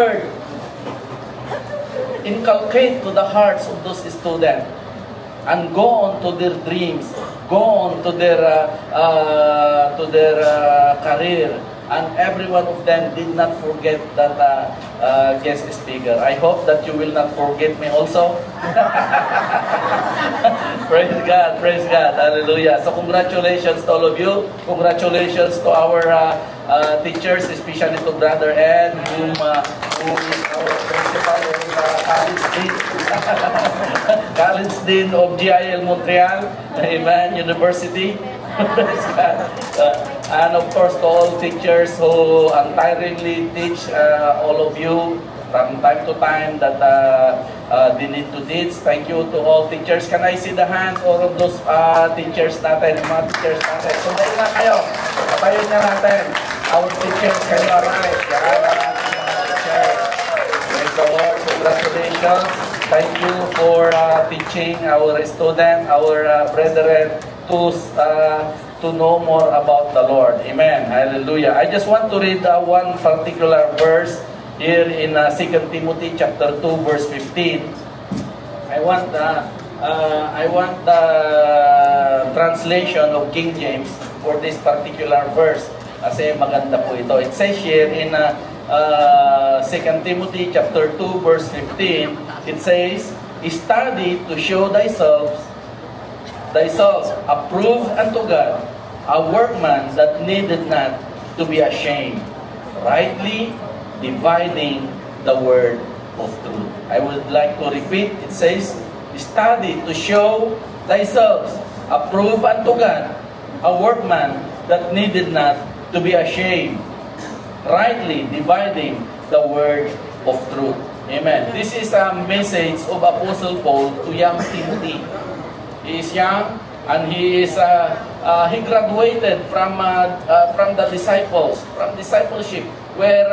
word inculcate to the hearts of those students and go on to their dreams, go on to their career, and every one of them did not forget that guest speaker. I hope that you will not forget me also. Praise God, hallelujah. So congratulations to all of you. Congratulations to our teachers, especially to Brother Ed, who is our principal of College Dean of GIL Montreal, Amen, University. And of course to all teachers who untiringly teach all of you from time to time that they need to teach. Thank you to all teachers. Can I see the hands all of those teachers natin, mga teachers natin? So dahil na kayo, patayin na natin. Our teachers, can you arise? Praise the Lord. Congratulations. Thank you for teaching our student, our brethren to know more about the Lord. Amen. Hallelujah. I just want to read one particular verse here in 2 Timothy chapter 2 verse 15. I want the translation of King James for this particular verse. Kasi maganda po ito. It says here in 2 Timothy chapter 2 verse 15, it says, "Study to show thyself approved unto God, a workman that needed not to be ashamed, rightly dividing the word of truth." I would like to repeat, it says, "Study to show thyself approved unto God, a workman that needed not to be ashamed, rightly dividing the word of truth." Amen. This is a message of Apostle Paul to young Timothy. He is young and he graduated from the discipleship, where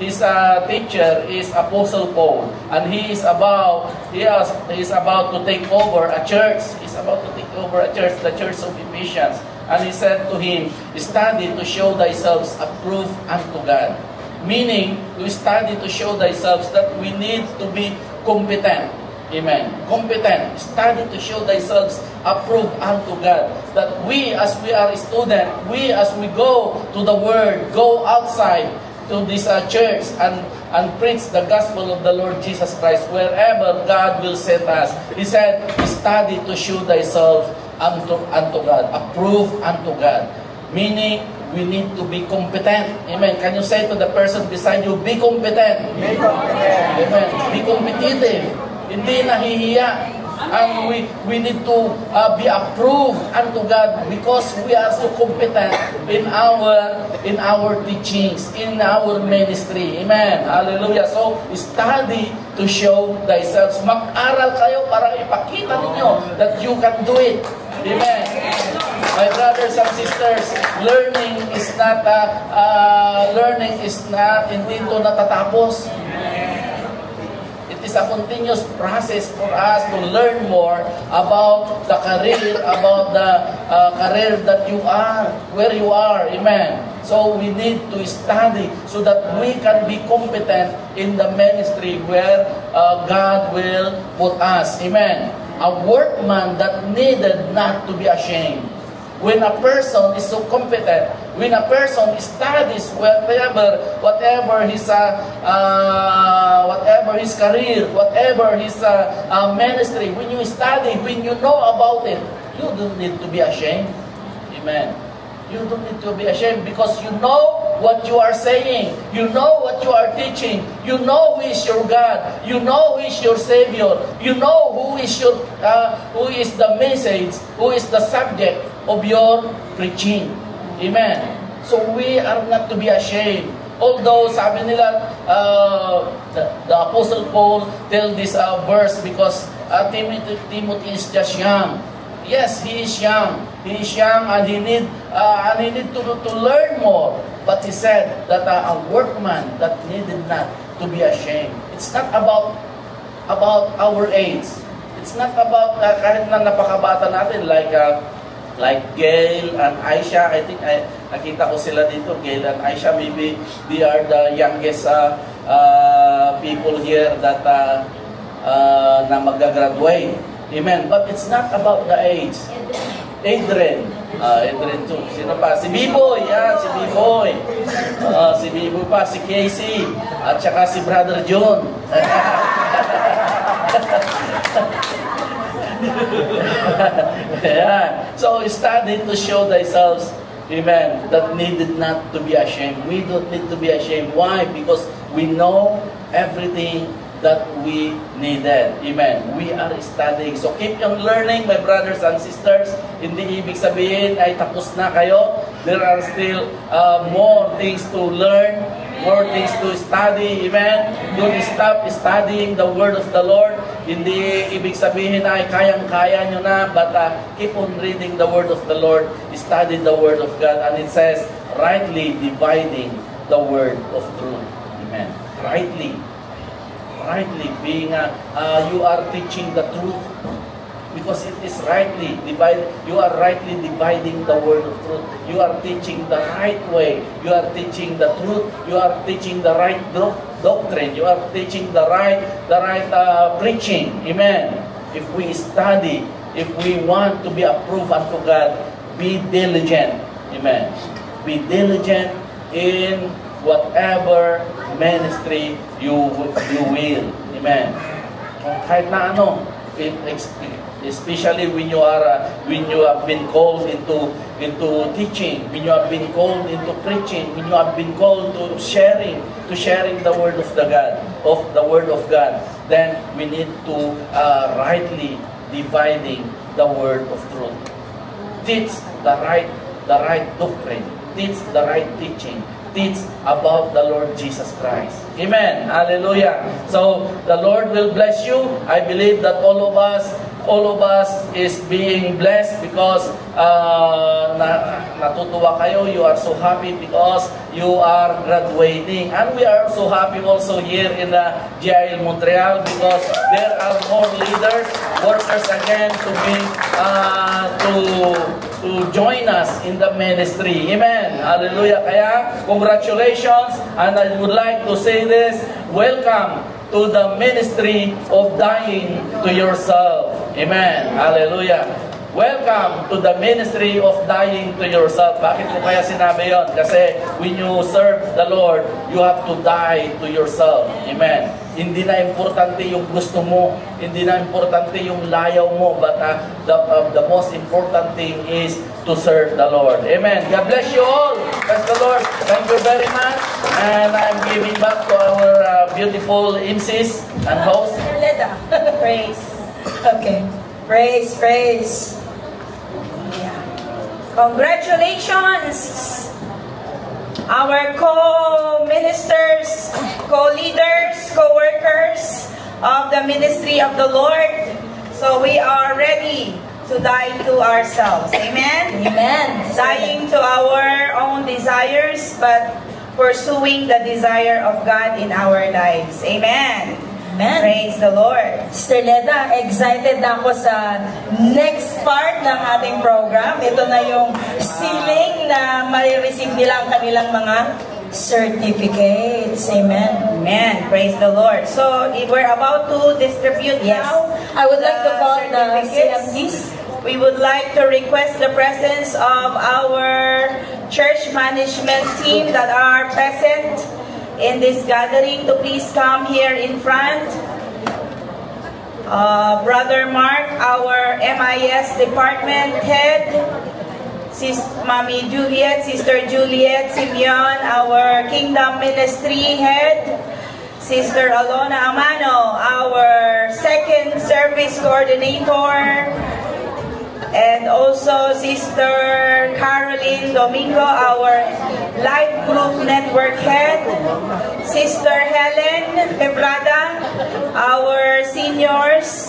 his teacher is Apostle Paul, and he is about to take over a church. He's about to take over a church, the church of Ephesians. And he said to him, "Study to show thyself approved unto God." Meaning, to study to show thyself that we need to be competent. Amen. Competent. Study to show thyself approved unto God. That we, as we are a student, we, as we go to the Word, go outside to this church and preach the gospel of the Lord Jesus Christ wherever God will send us. He said, "Study to show thyself unto God, approved unto God." Meaning, we need to be competent. Amen. Can you say to the person beside you, be competent? Be competent. Amen. Be competitive. Hindi nahihiya. And we need to be approved unto God because we are so competent in our teachings, in our ministry. Amen. Hallelujah. So, study to show thyself. Mag-aral kayo para ipakita ninyo that you can do it. Amen. My brothers and sisters, learning is not hindi ito natatapos. It is a continuous process for us to learn more about the career, that you are, where you are. Amen. So we need to study so that we can be competent in the ministry where God will put us. Amen. A workman that needed not to be ashamed. When a person is so competent, when a person studies whatever his career, whatever his ministry, when you study, when you know about it, you don't need to be ashamed. Amen. You don't need to be ashamed because you know what you are saying. You know what you are teaching. You know who is your God. You know who is your Savior. You know who is the message, who is the subject of your preaching. Amen. So we are not to be ashamed. Although sabi nila, the Apostle Paul tell this verse because Timothy is just young. Yes, he is young. He is young and he need to learn more. But he said that a workman that needed not to be ashamed. It's not about our age. It's not about kahit na napakabata natin like Gail and Aisha. I think nakita ko sila dito. Gail and Aisha, maybe they are the youngest people here that na magagraduate. Amen. But it's not about the age. Adrian. Adrian too. Sino pa? Si Biboy. Yan, si Biboy. Si Biboy pa. Si Casey. At saka si Brother John. Yeah. So study to show thyself, amen, that needed not to be ashamed. We don't need to be ashamed. Why? Because we know everything that we needed. Amen. We are studying. So keep on learning, my brothers and sisters. Hindi ibig sabihin ay tapos na kayo. There are still more things to learn, more things to study. Amen. Don't stop studying the Word of the Lord. Hindi ibig sabihin ay kayang-kaya nyo na, but keep on reading the Word of the Lord. Study the Word of God. And it says, rightly dividing the Word of truth. Amen. Rightly being you are teaching the truth because it is rightly divided. You are rightly dividing the word of truth. You are teaching the right way. You are teaching the truth. You are teaching the right doctrine. You are teaching the right preaching. Amen. If we study, if we want to be approved unto God, be diligent. Amen. Be diligent in whatever ministry you will. Amen. Kahit na ano, especially when you have been called into teaching, when you have been called into preaching, when you have been called to sharing the word of the word of God, then we need to rightly dividing the word of truth. Teach the right doctrine. Teach the right teaching. Teach about the Lord Jesus Christ. Amen. Hallelujah. So the Lord will bless you. I believe that all of us is being blessed because natutuwa kayo. You are so happy because you are graduating. And we are so happy also here in the GIL Montreal because there are more leaders, workers again to join us in the ministry. Amen. Hallelujah. Kaya, congratulations. And I would like to say this, welcome to the ministry of dying to yourself. Amen. Hallelujah. Welcome to the ministry of dying to yourself. Bakit ko kaya sinabi yon? Kasi when you serve the Lord, you have to die to yourself. Amen. Hindi na importante yung gusto mo, hindi na importante yung layaw mo, but the most important thing is to serve the Lord. Amen. God bless you all. Bless the Lord. Thank you very much. And I'm giving back to our beautiful MCs and hosts. Praise. Okay. Praise. Yeah. Congratulations, our co-ministers, co-leaders, co-workers of the ministry of the Lord. So we are ready to die to ourselves. Amen? Amen. Dying to our own desires, but pursuing the desire of God in our lives. Amen. Amen. Praise the Lord. Sister Leda, excited na ako sa next part ng ating program. Ito na yung sealing na marireceive nila ang kanilang mga certificates. Amen. Amen. Praise the Lord. So, we're about to distribute now. I would like to call the certificates. CMDs. We would like to request the presence of our church management team that are present in this gathering to please come here in front. Brother Mark, our MIS department head, Mommy Juliet, Sister Juliet Simeon, our Kingdom Ministry head, Sister Alona Amano, our second service coordinator, and also Sister Caroline Domingo, our Life Group Network Head, Sister Helen Pebrada, our seniors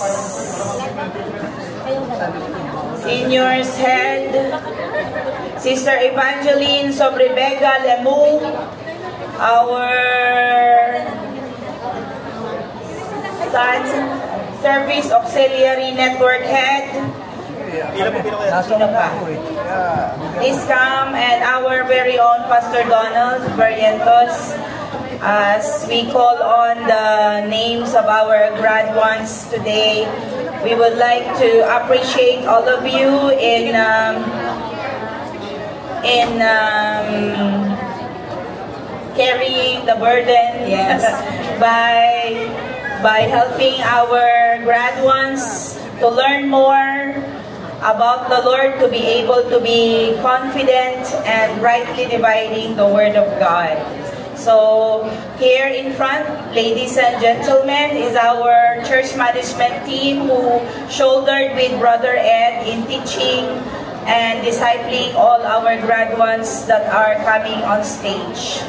head, Sister Evangeline Sobrevega Lemu, our Service Auxiliary Network Head, Please come, and our very own Pastor Donald Barrientos, As we call on the names of our grad ones today, we would like to appreciate all of you in carrying the burden, Yes. by helping our grad ones to learn more about the Lord, to be able to be confident and rightly dividing the Word of God. So here in front, ladies and gentlemen, is our church management team who shouldered with Brother Ed in teaching and discipling all our grad ones that are coming on stage.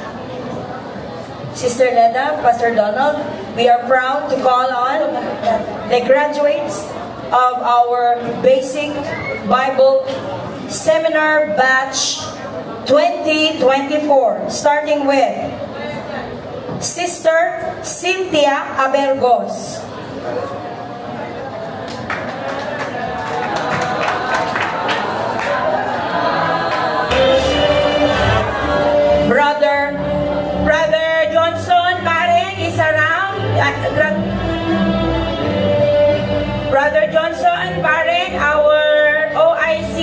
Sister Leda, Pastor Donald, we are proud to call on the graduates of our Basic Bible Seminar Batch 2024, starting with Sister Cynthia Abergos. Brother Johnson Bareng is around. Brother Johnson Bareng, our OIC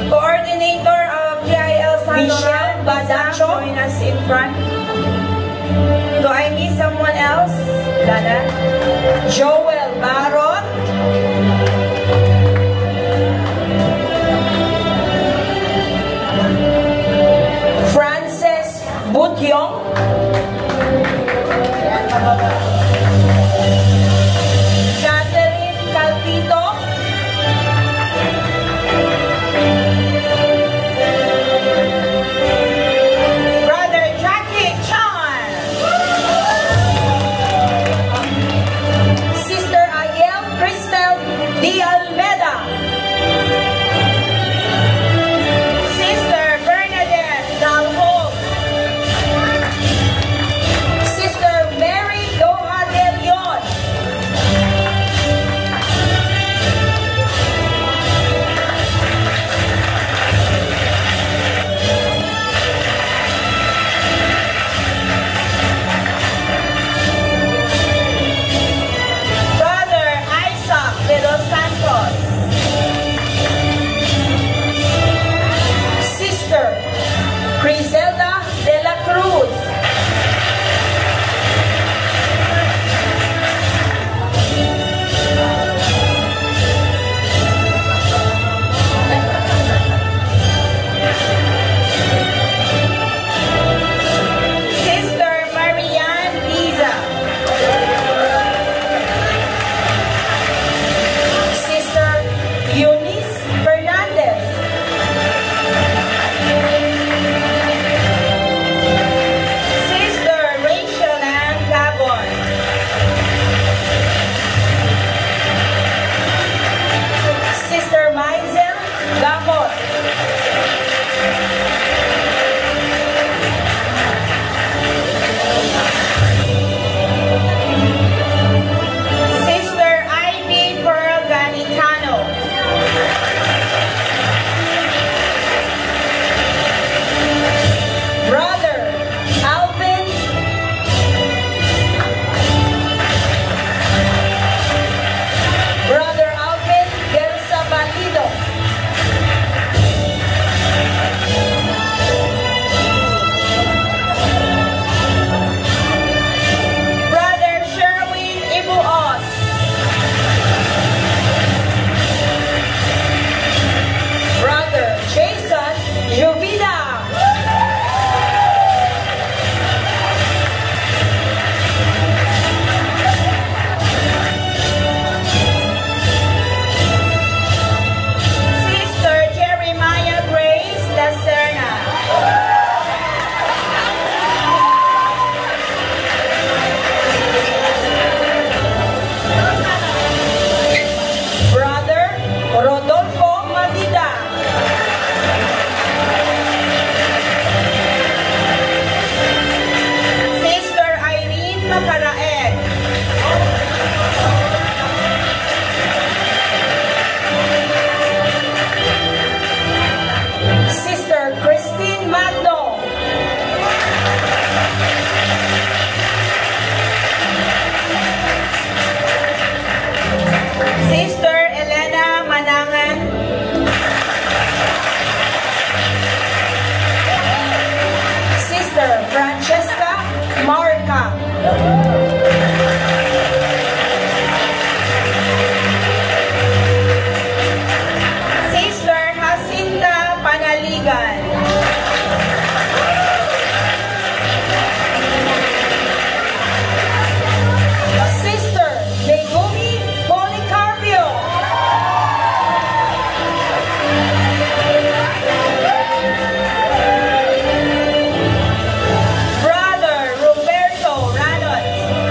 coordinator of GIL San Michelle Badacho, join us in front. Do I miss someone else? Lana? Joel Barot, Frances Butyong, Catherine Calpito, Brother Jackie Chan. Sister Ayel Cristel D. Almeda, Sister Bernadette Dalhope. Sister Jacinta Panaligan. Sister Megumi Policarpio. Brother Roberto Ranot.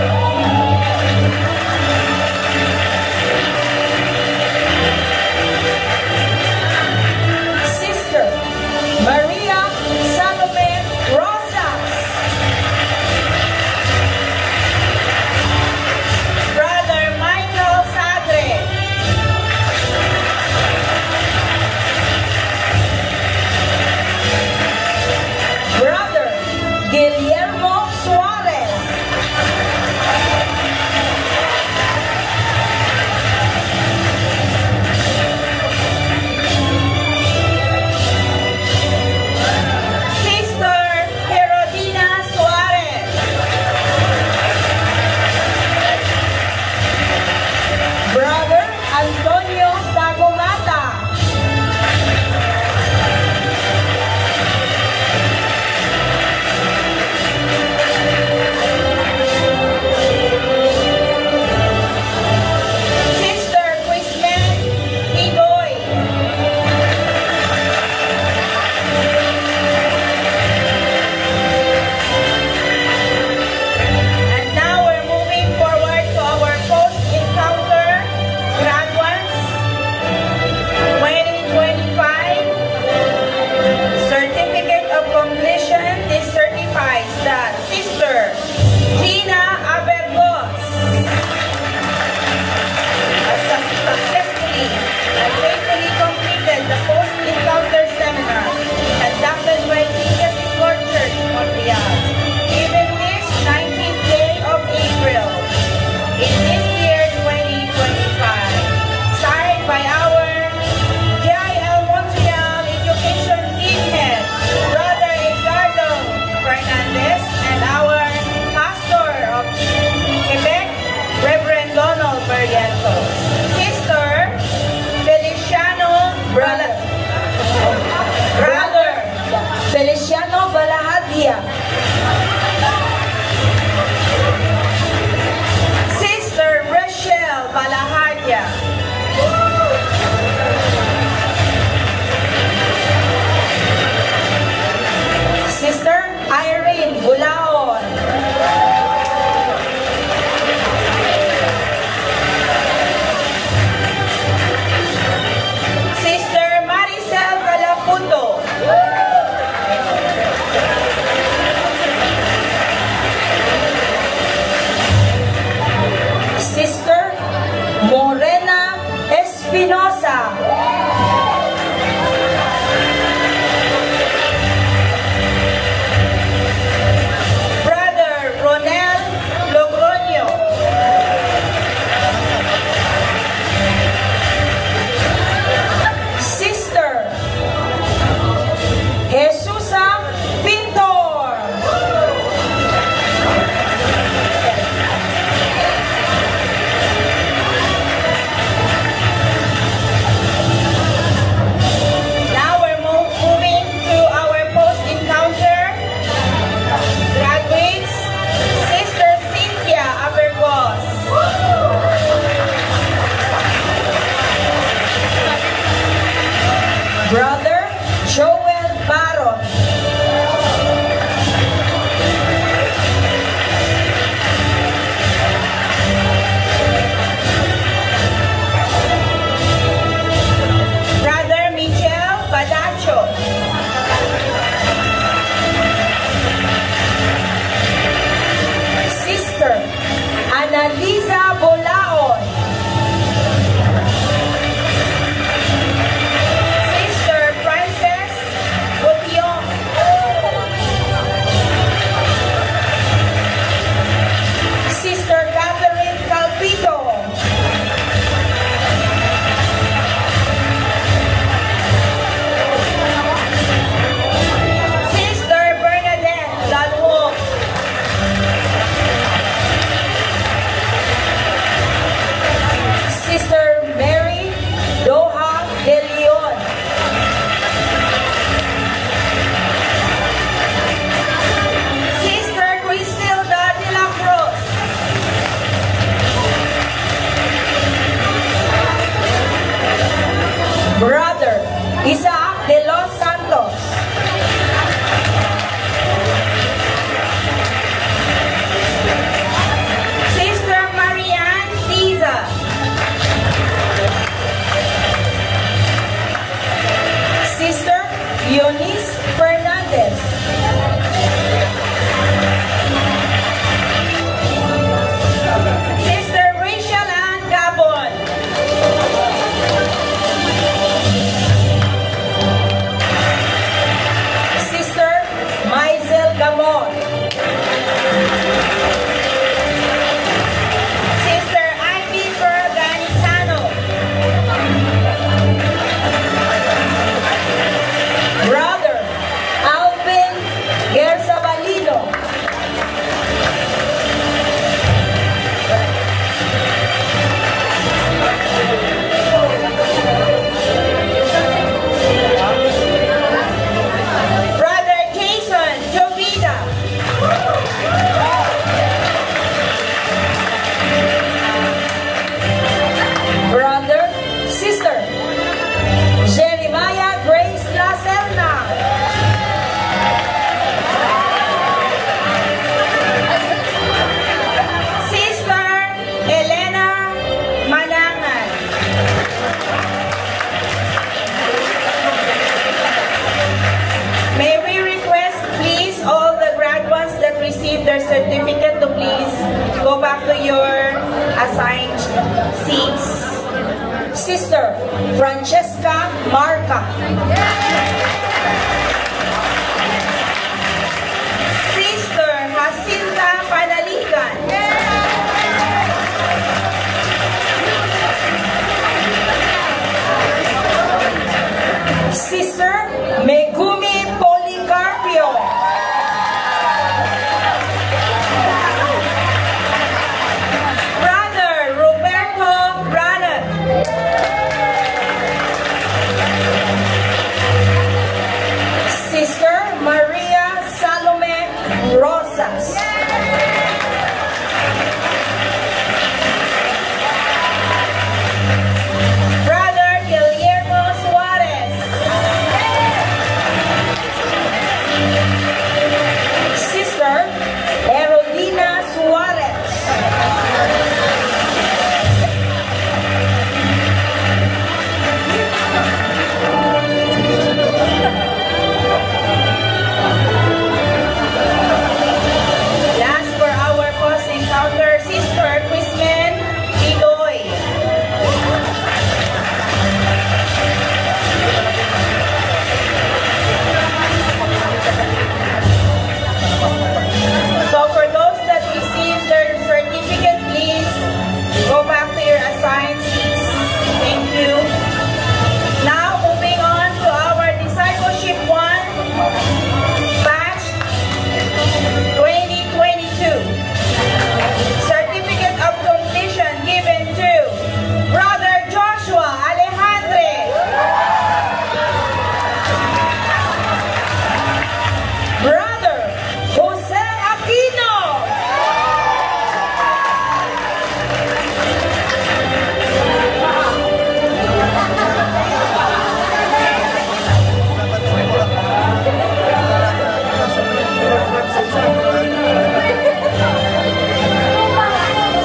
their certificate to please go back to your assigned seats. Sister Francesca Marca. Sister Jacinta Panaligan. Sister Megumi Policarpio. Brother Roberto Brannan. Sister Maria Salome Rosas. Brother Guillermo Suarez. Sister Erodina Suarez. Last for our post encounter, Sister Chrisman Idoy. So for those that received their certificate, please go back to your assigned seats. Thank you. Now moving on to our Discipleship 1 batch 2022. Certificate of completion given to Brother Joshua Alejandre. Brother Jose Aquino.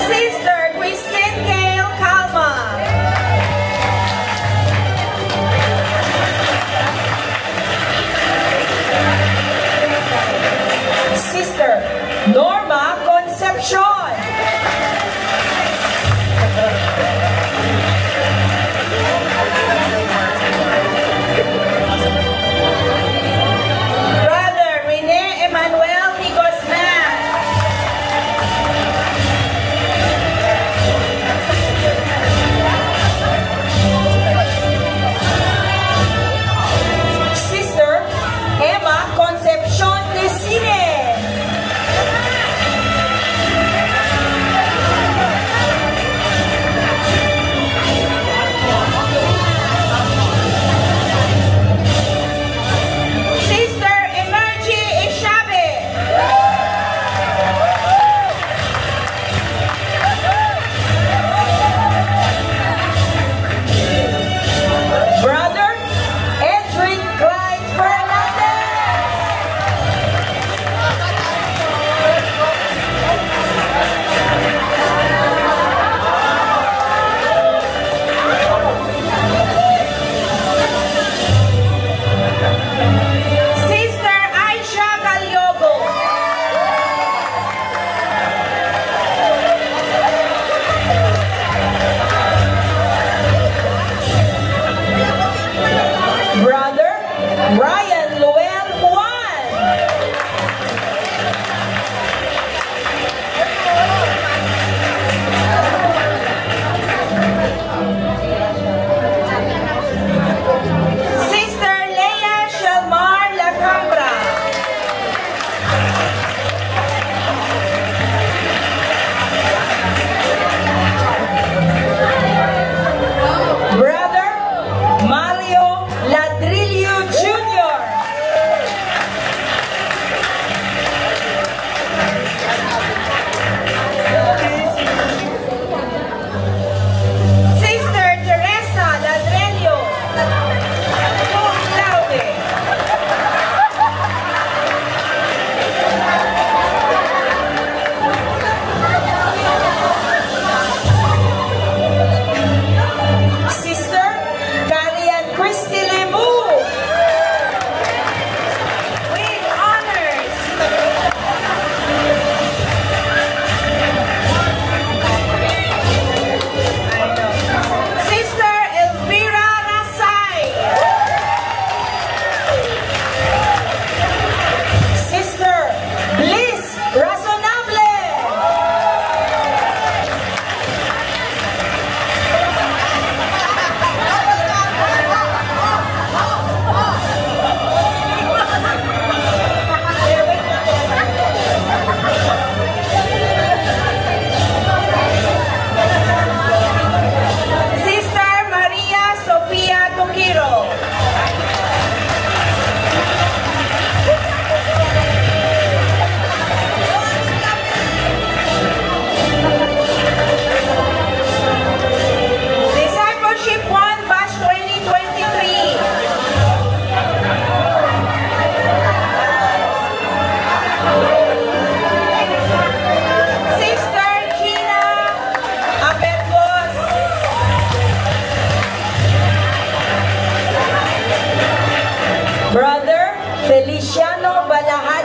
Sister Christine Kale Calma. Sister Norma Concepcion. Brother Rene Emmanuel Higosman. Sister Emma Concepcion Desine.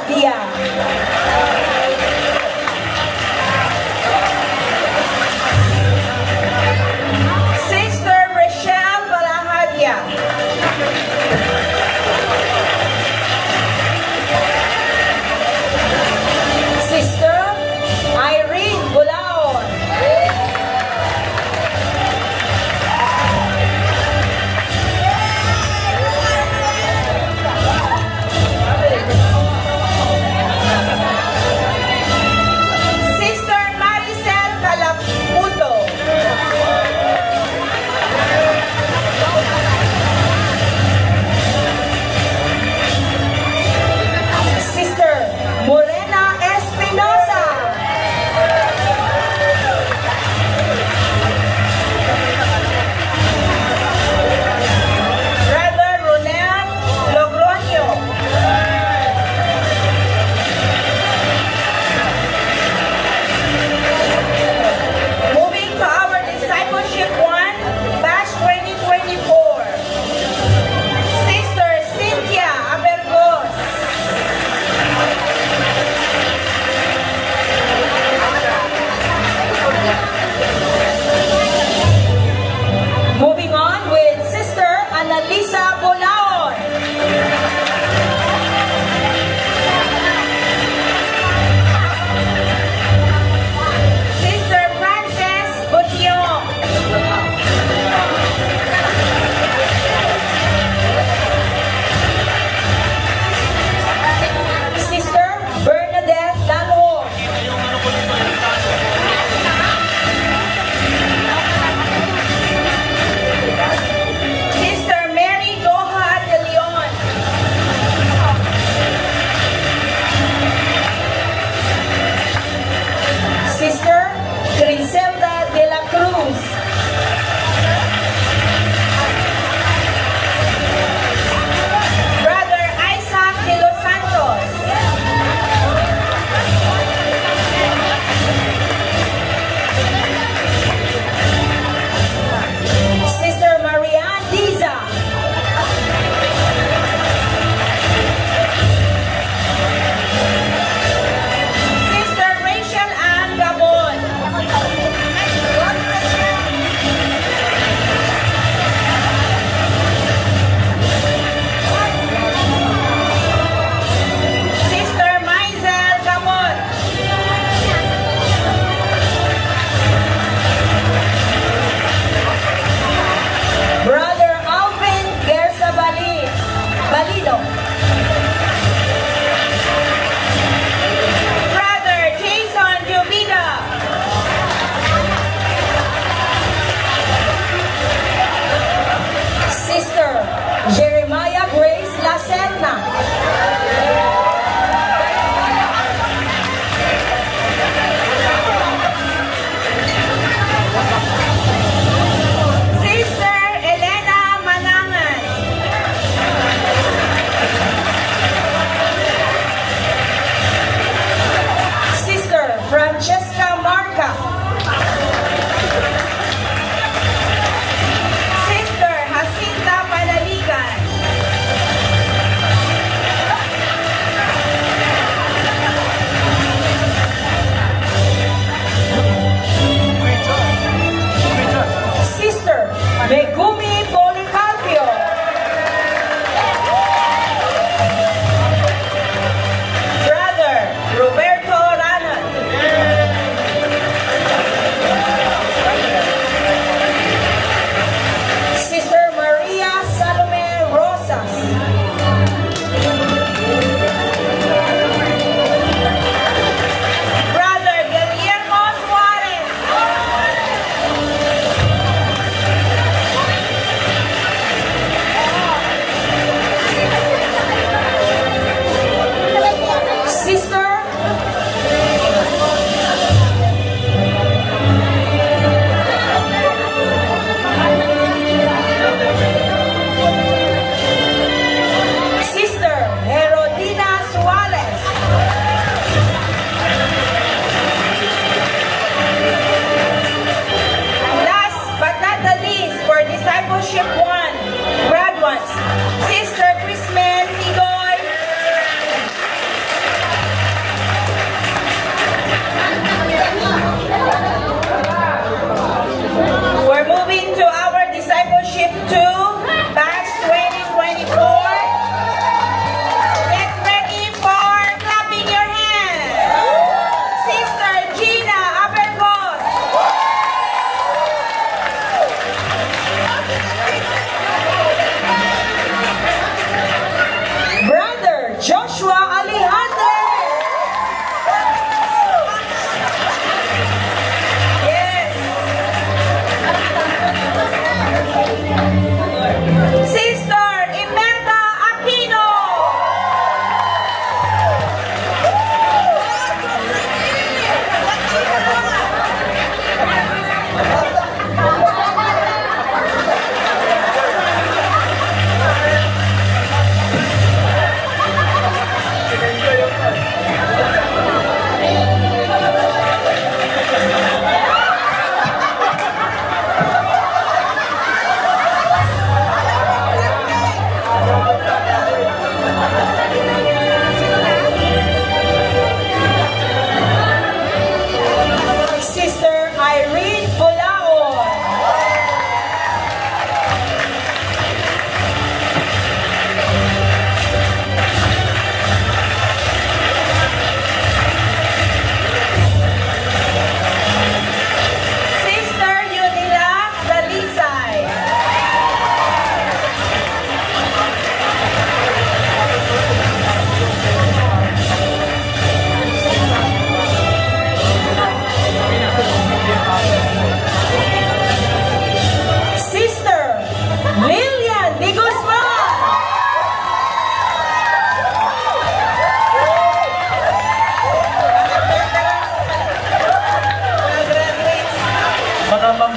Balahadia. Sister Rochelle Balahadia. Sister Irene Bulaon.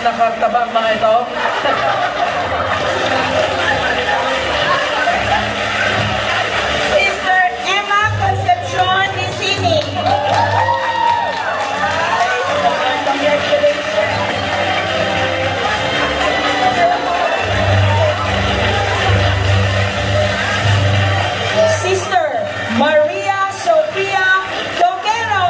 Nakakataba ang mga ito. Sister Emma Concepcion Nicini. Sister Maria Sofia Doguero.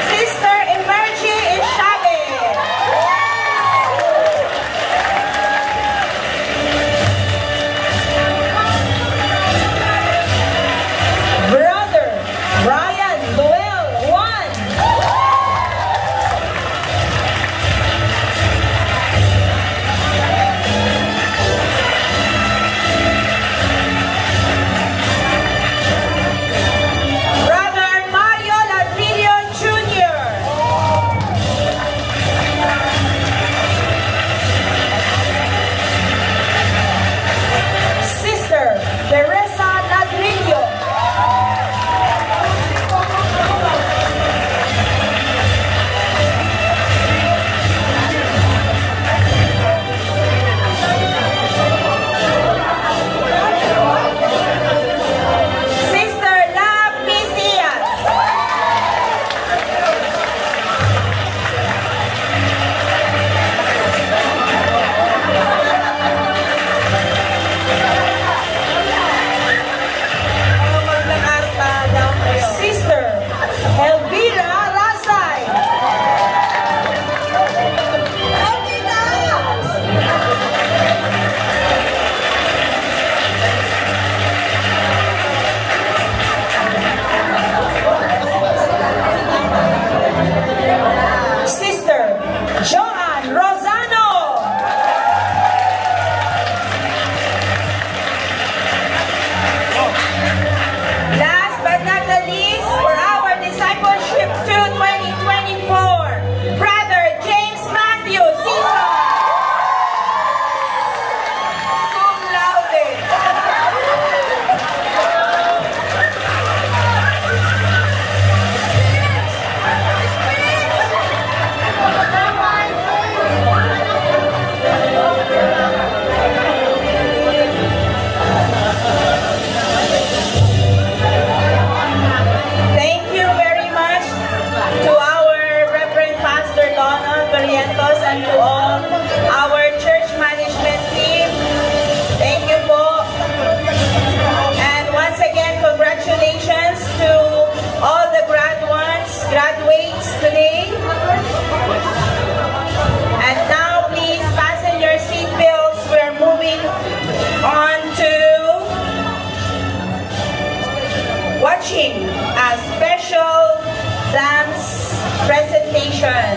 Sister Emergie Ishabe. Brother Brian Noel Juan. Brother Mario Ladrillo Jr. Sister Teresa Ladrillo. Sister Lab Misias. Sister Elvira Rasay. Sister Joan Rosano. Last but not the least, for our discipleship to 2024, Brother James Matthew Cesar. Cum laude. Thank you very much to our Reverend Pastor Donald Barrientos and to all our church management team. Thank you po. And once again, congratulations to all the graduates today. And now please fasten your seatbelts. We're moving on to watching a special dance presentation.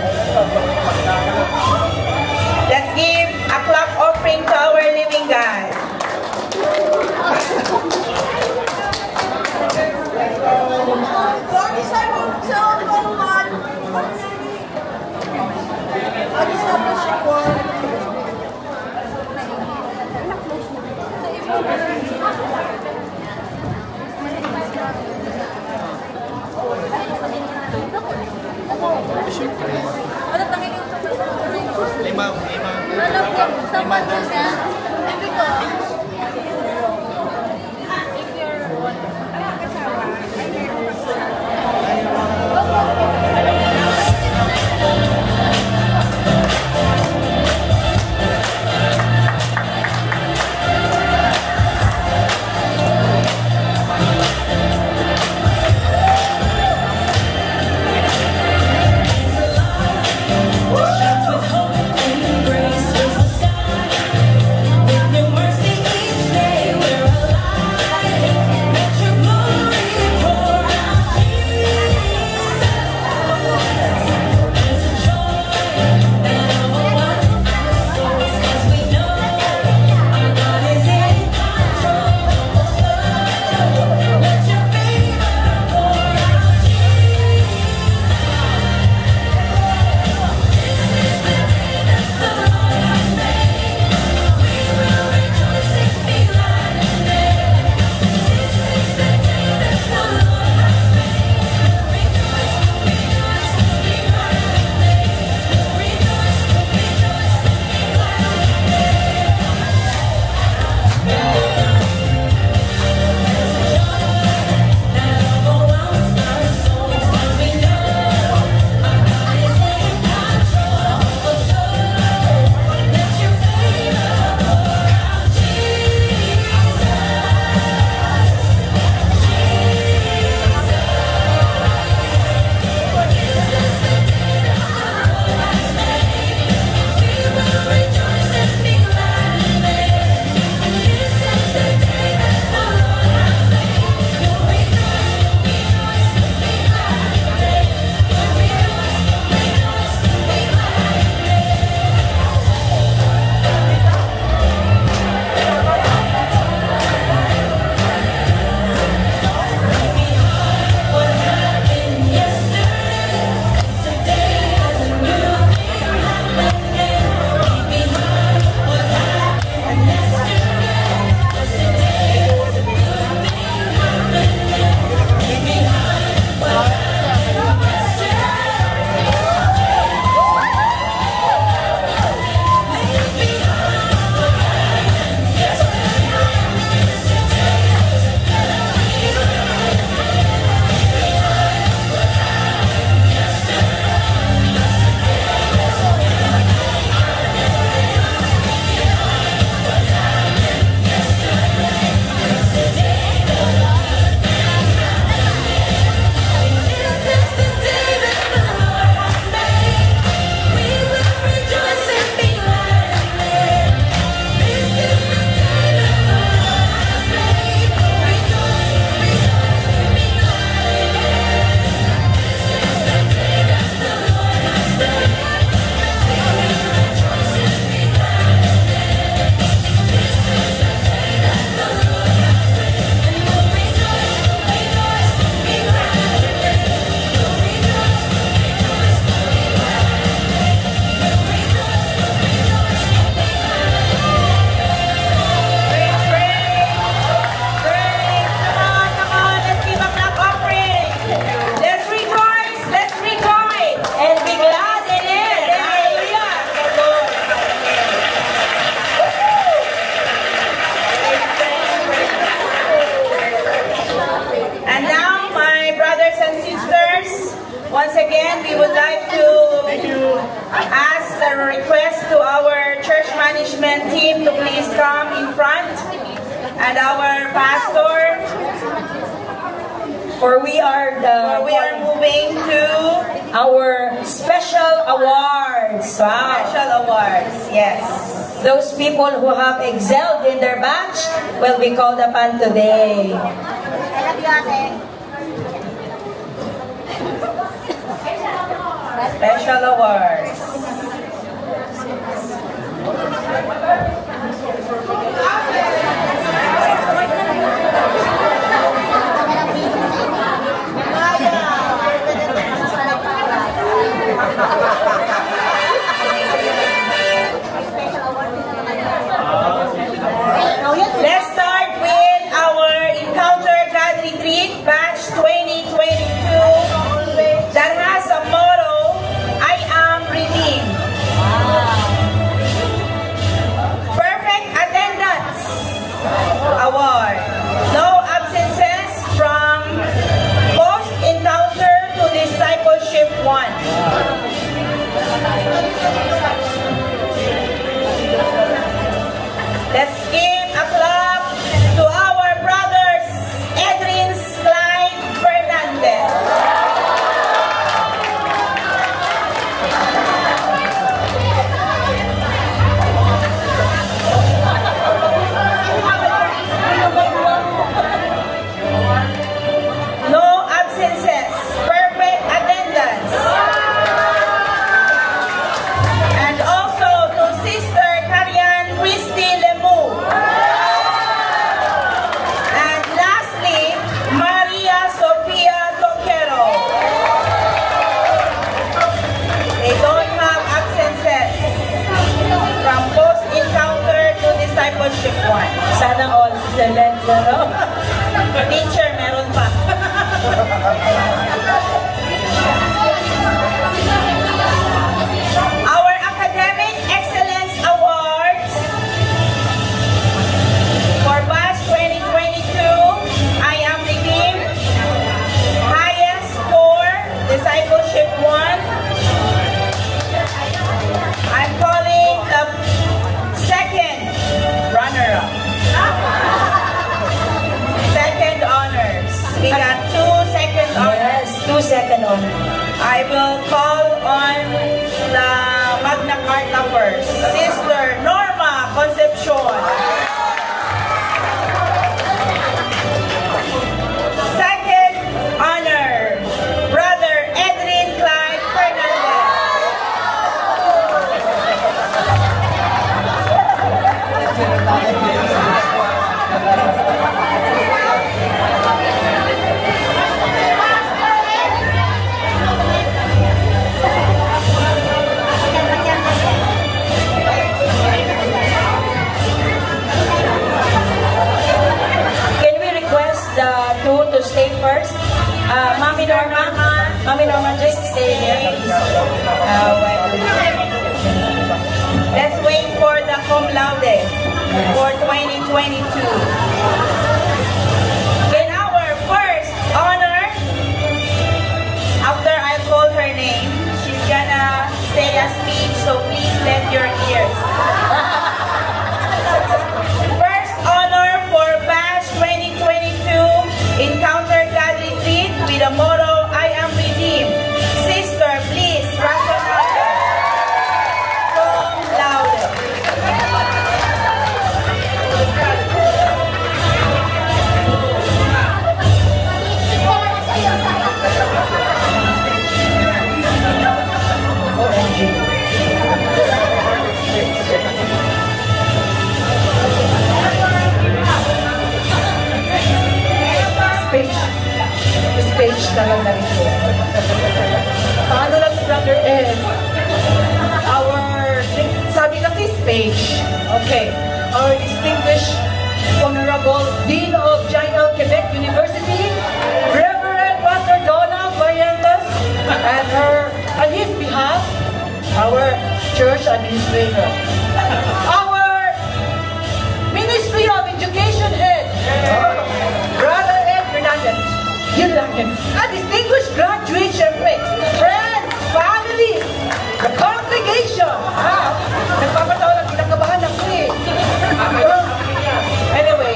Once again, we would like to ask a request to our church management team to please come in front, and our pastor, for we are moving to our special awards. Wow. special awards. Yes. Those people who have excelled in their batch will be called upon today. Special awards. Let's start with our Encounter God Retreat Batch 2022 that has a motto, I am redeemed. Ano? Teacher, meron pa. Our Academic Excellence Awards for Batch 2022, I am redeemed. Highest score, Discipleship 1. I'm calling the second runner-up. Second honors. We got 2 second honors. Yes, 2 second honor. I will call on the Magna Carta first. Sister Norma Concepcion. Second honor, Brother Edrin Clyde Fernandez. Can we request the two to stay first? Mami Norma, just stay here. Let's wait for the cum laude for 2022. In our first honor, after I call her name, she's gonna say a speech, so please lend your ears. First honor for Batch 2022, Encounter God Retreat with the motto, I am redeemed. Sister, please, Rasonado. Cum laude. Speech na lang na ito. Paano lang, Brother Ed? Sabi kasi speech. Okay. Our distinguished Honorable Dean of JL Quebec University, Reverend Pastor Donna Barrientos, and on his behalf, our church administrator. Our Ministry of Education head, Brother Ed Fernandez. Yun lang yun. A distinguished graduate, syempre. Friends, families, the congregation. Nagpapatawa lang, kinakabahan ako eh. Anyway,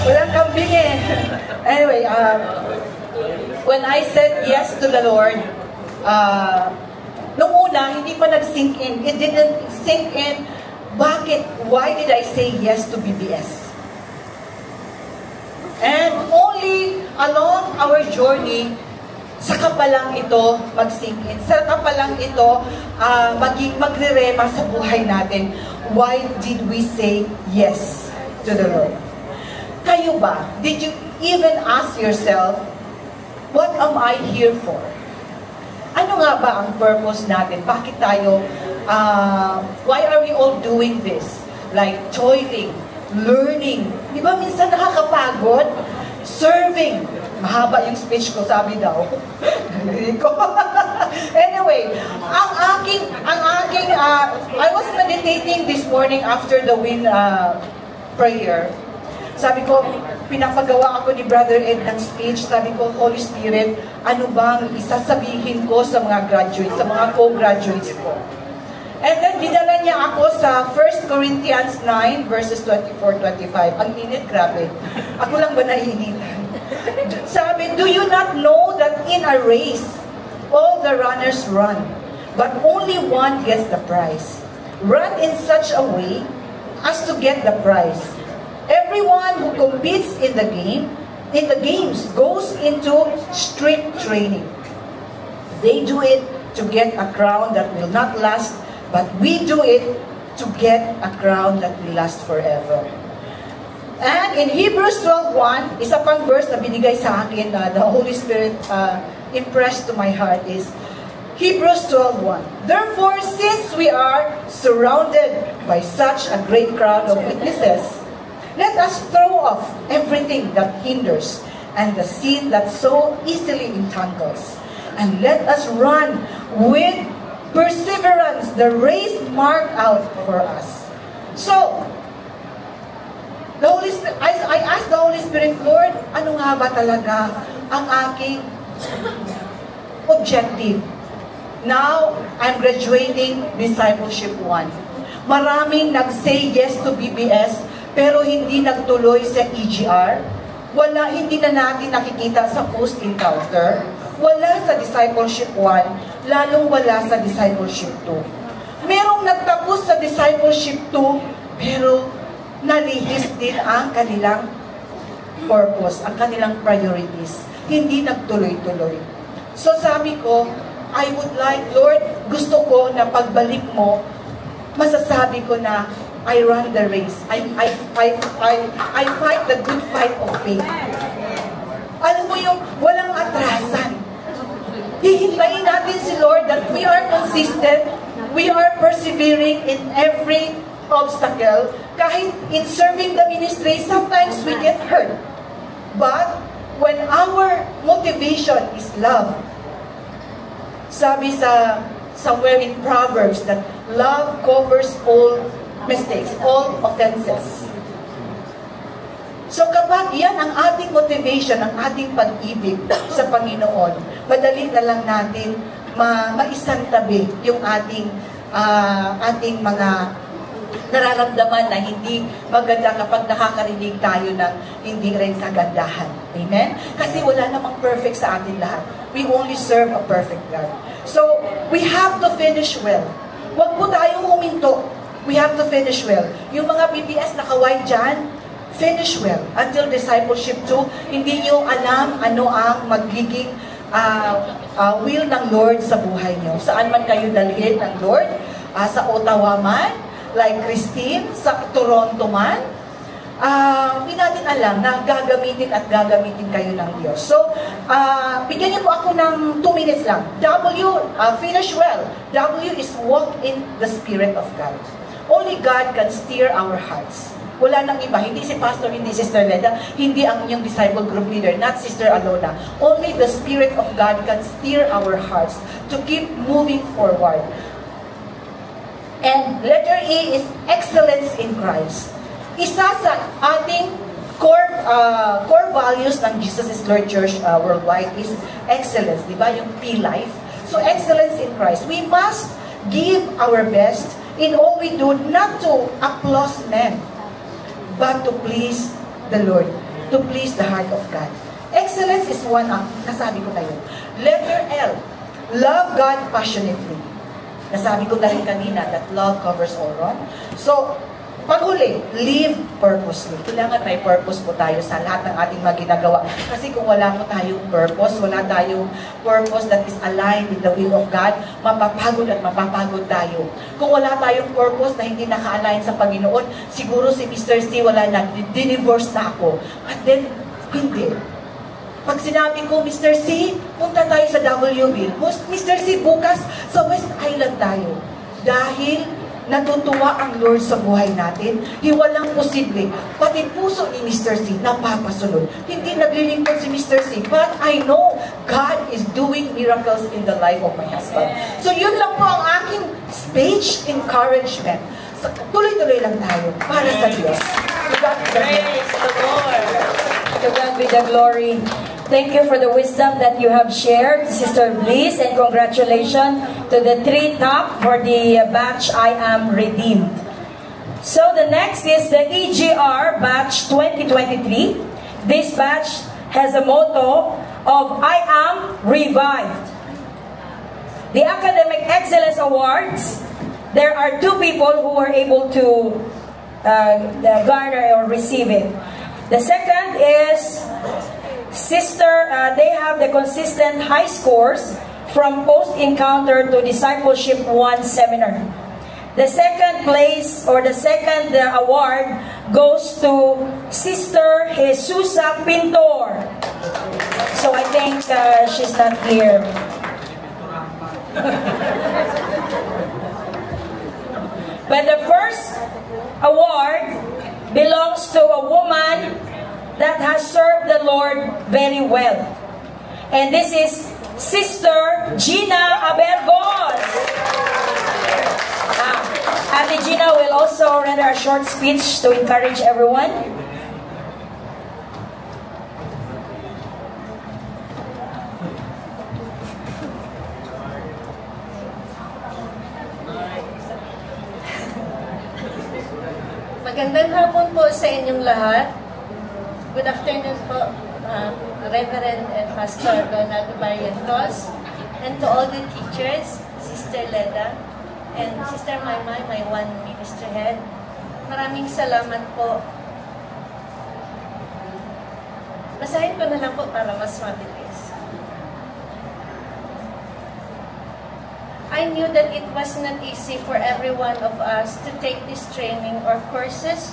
walang kambing eh. Anyway, when I said yes to the Lord, nung una, hindi pa nag-sink in. It didn't sink in. Bakit? Why did I say yes to BBS? And only along our journey, saka pa lang ito mag-sink in. Saka pa lang ito magre-rema sa buhay natin. Why did we say yes to the Lord? Kayo ba? Did you even ask yourself, what am I here for? Ano nga ba ang purpose natin? Bakit tayo, why are we all doing this? Like toiling, learning. Di ba minsan nakakapagod? Serving. Mahaba yung speech ko, sabi daw. Anyway, I was meditating this morning after the WIN prayer. Sabi ko, pinapagawa ako ni Brother Ed ng speech. Sabi ko, Holy Spirit, ano bang isasabihin ko sa mga graduates, sa mga co-graduates ko? And then, dinala niya ako sa 1 Corinthians 9, verses 24-25. Ang init, grabe. Ako lang ba naiinitan? Sabi, do you not know that in a race, all the runners run, but only one gets the prize? Run in such a way as to get the prize. Everyone who competes in the games goes into strict training. They do it to get a crown that will not last, but we do it to get a crown that will last forever. And in Hebrews 12:1, isa pang verse na binigay sa akin, the Holy Spirit impressed to my heart is Hebrews 12:1. Therefore, since we are surrounded by such a great crowd of witnesses, Let us throw off everything that hinders and the sin that so easily entangles. And let us run with perseverance the race marked out for us. So, I asked the Holy Spirit, Lord, ano nga ba talaga ang aking objective? Now, I'm graduating Discipleship 1. Maraming nag-say yes to BBS, pero hindi nagtuloy sa EGR. Hindi na natin nakikita sa post-encounter. Wala sa Discipleship 1, lalong wala sa Discipleship 2. Merong nagtapos sa Discipleship 2, pero nalihis din ang kanilang purpose, ang kanilang priorities. Hindi nagtuloy-tuloy. So sabi ko, I would like, Lord, gusto ko na pagbalik mo, masasabi ko na I run the race. I fight the good fight of faith. Alam mo yung walang atrasan. Hihintayin natin si Lord that we are consistent, we are persevering in every obstacle. Kahit in serving the ministry, sometimes we get hurt. But when our motivation is love, sabi sa somewhere in Proverbs that love covers all mistakes, all offenses. So kapag yan ang ating motivation, ang ating pag-ibig sa Panginoon, madali na lang natin maisantabi yung ating mga nararamdaman na hindi maganda kapag nakakarinig tayo ng hindi rin kagandahan. Amen? Kasi wala namang perfect sa atin lahat. We only serve a perfect God. So, we have to finish well. Huwag po tayong huminto. We have to finish well. Yung mga BBS na kaway dyan, finish well. Until Discipleship 2, hindi nyo alam ano ang magiging will ng Lord sa buhay nyo. Saan man kayo dalhin ng Lord, sa Ottawa man, like Christine, sa Toronto man, hindi natin alam na gagamitin at gagamitin kayo ng Diyos. So, bigyan niyo po ako ng 2 minutes lang. Finish well. W is walk in the Spirit of God. Only God can steer our hearts. Wala nang iba. Hindi si Pastor, hindi Sister Leda, hindi ang inyong disciple group leader, not Sister Alona. Only the Spirit of God can steer our hearts to keep moving forward. And letter E is excellence in Christ. Isa sa ating core values ng Jesus is Lord Church Worldwide is excellence, di ba? Yung P-Life. So excellence in Christ. We must give our best in all we do, not to applaud men, but to please the Lord, to please the heart of God. Excellence is one of, nasabi ko na yun. Letter L, love God passionately. Nasabi ko na rin kanina that love covers all wrong. So, paghuli, live purposely. Kailangan may purpose po tayo sa lahat ng ating mga ginagawa. Kasi kung wala po tayong purpose, wala tayong purpose that is aligned with the will of God, mapapagod at mapapagod tayo. Kung wala tayong purpose na hindi naka-align sa Panginoon, siguro si Mr. C wala na, divorce na ako. But then, hindi. Pag sinabi ko, Mr. C, punta tayo sa Wville. Mr. C, bukas sa West Island tayo. Dahil natutuwa ang Lord sa buhay natin, walang posible. Pati puso ni Mr. C, napapasunod. Hindi naglilingkod si Mr. C, but I know God is doing miracles in the life of my husband. So yun lang po ang aking speech encouragement. Tuloy-tuloy lang tayo para sa Diyos. Praise the Lord. To God be the glory. Thank you for the wisdom that you have shared, Sister Bliss, and congratulations to the 3 top for the batch I Am Redeemed. So the next is the EGR batch 2023. This batch has a motto of I Am Revived. The Academic Excellence Awards, there are 2 people who were able to garner or receive it. The second is they have the consistent high scores from post-encounter to Discipleship 1 seminar. The second place or the second award goes to Sister Jesusa Pintor. So I think she's not here. But the first award belongs to a woman that has served the Lord very well. And this is Sister Gina Abergos. Ate Gina will also render a short speech to encourage everyone. Magandang hapon po sa inyong lahat. Good afternoon po, Reverend and Pastor Leonardo Marian Cross, and to all the teachers, Sister Leda, and Sister Maymay, my one minister head. Maraming salamat po. Basahin ko na lang po para mas mabilis. I knew that it was not easy for every one of us to take this training or courses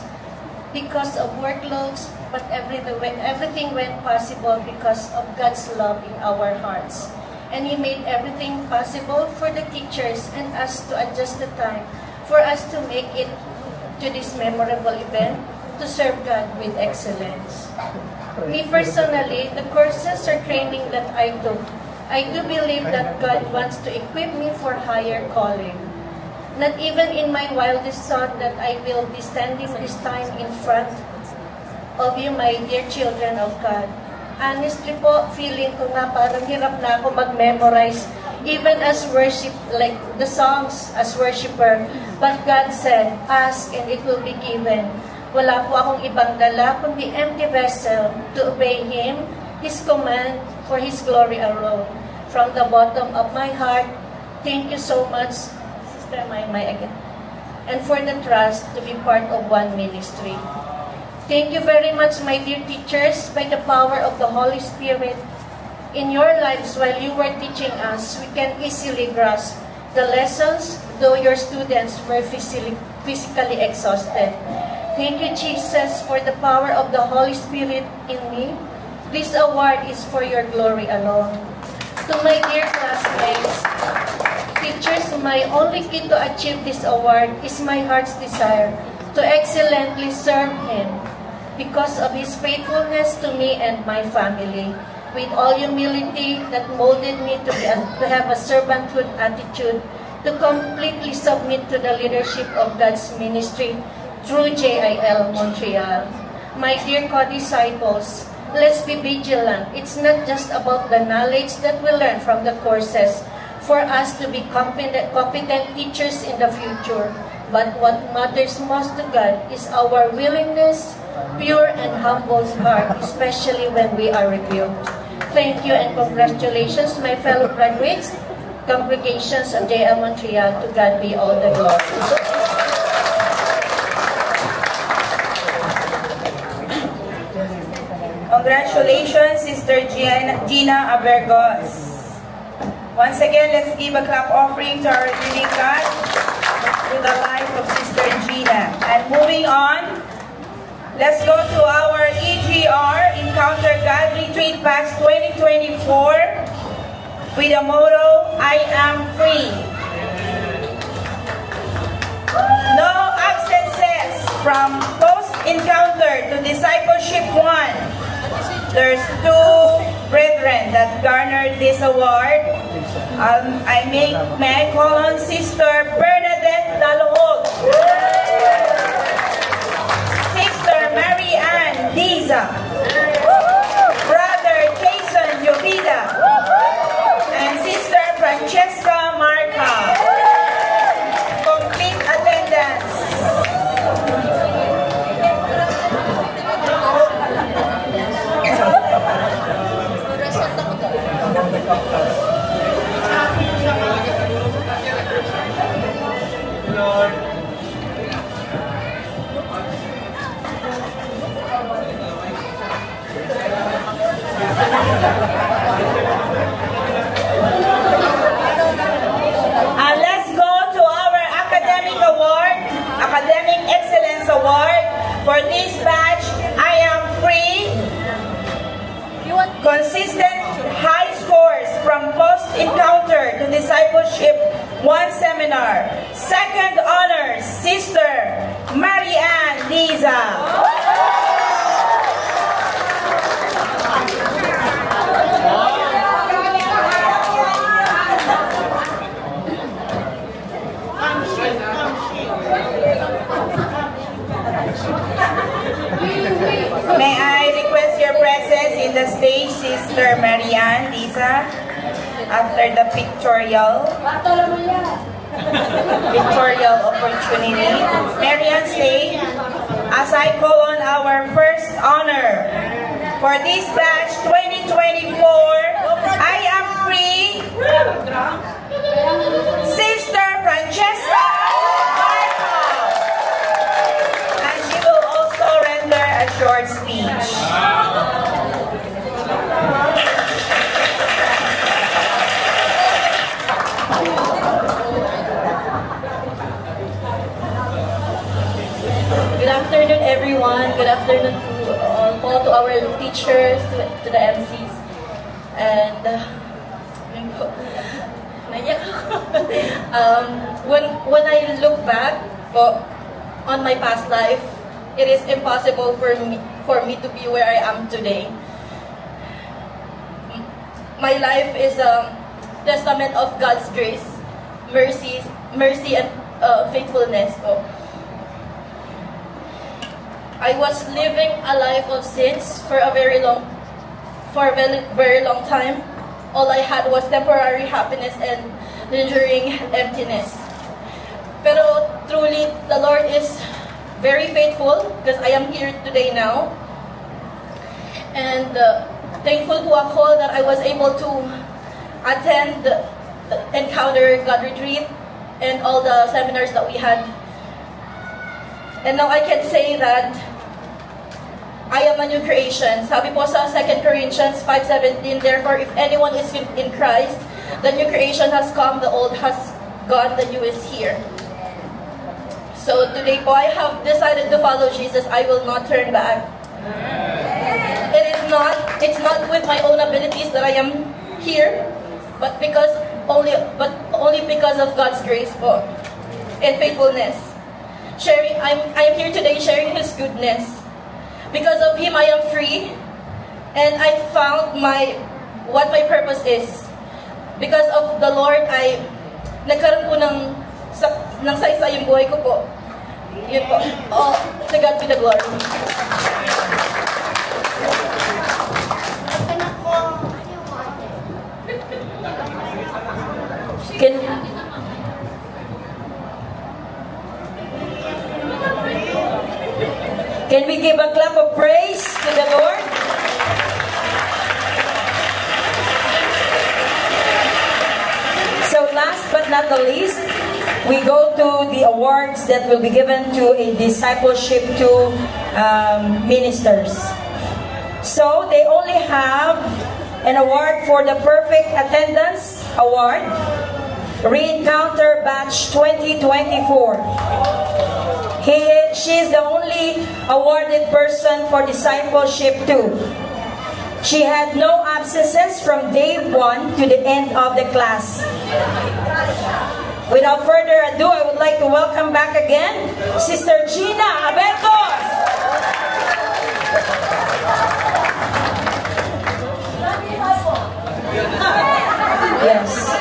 because of workloads, but everything went possible because of God's love in our hearts. And He made everything possible for the teachers and us to adjust the time for us to make it to this memorable event to serve God with excellence. Me personally, the courses or training that I took, I do believe that God wants to equip me for higher calling. Not even in my wildest thought that I will be standing this time in front of you, my dear children of God. Honestly po, feeling ko nga parang hirap na ako mag-memorize even as worship, like the songs as worshiper. But God said, ask and it will be given. Wala po akong ibang dala kundi empty vessel to obey Him, His command, for His glory alone. From the bottom of my heart, thank you so much, Sister Maymay again, and for the trust to be part of one ministry. Thank you very much, my dear teachers. By the power of the Holy Spirit in your lives while you were teaching us, we can easily grasp the lessons, though your students were physically exhausted. Thank you, Jesus, for the power of the Holy Spirit in me. This award is for your glory alone. To my dear classmates, teachers, my only key to achieve this award is my heart's desire to excellently serve Him because of His faithfulness to me and my family, with all humility that molded me to have a servanthood attitude, to completely submit to the leadership of God's ministry through JIL Montreal. My dear co-disciples, let's be vigilant. It's not just about the knowledge that we learn from the courses for us to be competent teachers in the future. But what matters most to God is our willingness, pure and humble heart, especially when we are rebuked. Thank you and congratulations, my fellow graduates, congregations of JIL Montreal. To God be all the glory. Congratulations, Sister Gina Abergos. Once again, let's give a clap offering to our living God, to the life of Sister Gina. And moving on, let's go to our EGR, Encounter God Retreat Batch 2024, with the motto, I am free. No absences from post-encounter to discipleship 1. There's 2 brethren that garnered this award. May I call on Sister Bernadette Dalohog, Sister Mary Ann Diza, Brother Jason Jovida, and Sister Francesca Marca. Complete attendance. Let's go to our academic award, Academic Excellence Award. For this batch, I am free. Consistent high scores from post-encounter to discipleship 1 seminar. Second honors, Sister Mary Ann Diza. Liza. May I request your presence in the stage, Sister Marianne, Lisa, after the pictorial opportunity. Marianne, stay as I call on our first honor for this batch 2024. I am free, Sister Francesca Marcos, and she will also render a short speech. Good afternoon, everyone. Good afternoon to our teachers, to the MCs, and when I look back on my past life, it is impossible for me to be where I am today. My life is a testament of God's grace, mercy, and faithfulness. I was living a life of sins for a very long time. All I had was temporary happiness and lingering emptiness. Pero truly, the Lord is very faithful because I am here today now. And thankful po ako that I was able to attend the Encounter God Retreat and all the seminars that we had. And now I can say that I am a new creation. Sabi po sa 2 Corinthians 5:17, therefore if anyone is in Christ, the new creation has come, the old has gone, the new is here. So today po, I have decided to follow Jesus. I will not turn back. It's not with my own abilities that I am here, but only because of God's grace po and faithfulness. I'm here today sharing His goodness. Because of Him, I am free, and I found what my purpose is. Because of the Lord, nagkaroon po ng saysay yung buhay ko po. Yun po. Oh, to God be the glory. Can we give a clap of praise to the Lord? So last but not the least, we go to the awards that will be given to a discipleship to ministers. So they only have an award for the Perfect Attendance Award, Re-Encounter Batch 2024. She is the only awarded person for discipleship too. She had no absences from day 1 to the end of the class. Without further ado, I would like to welcome back again Sister Gina Abertos. Yes.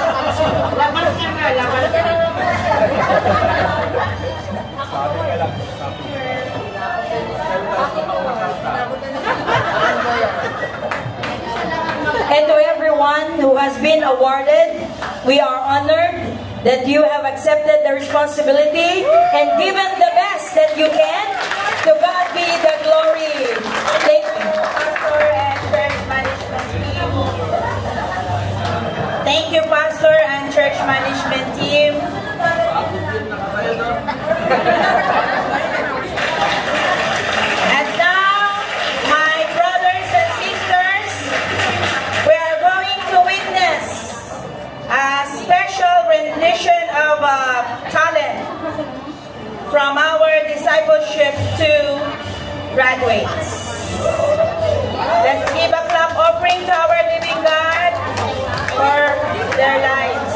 And to everyone who has been awarded, we are honored that you have accepted the responsibility and given the best that you can. To God be the glory. Thank you. Pastor and church management team. Thank you, Pastor and church management team. And now, my brothers and sisters, we are going to witness a special rendition of talent from our discipleship to graduates. Let's give a clap offering to our living God for their lives.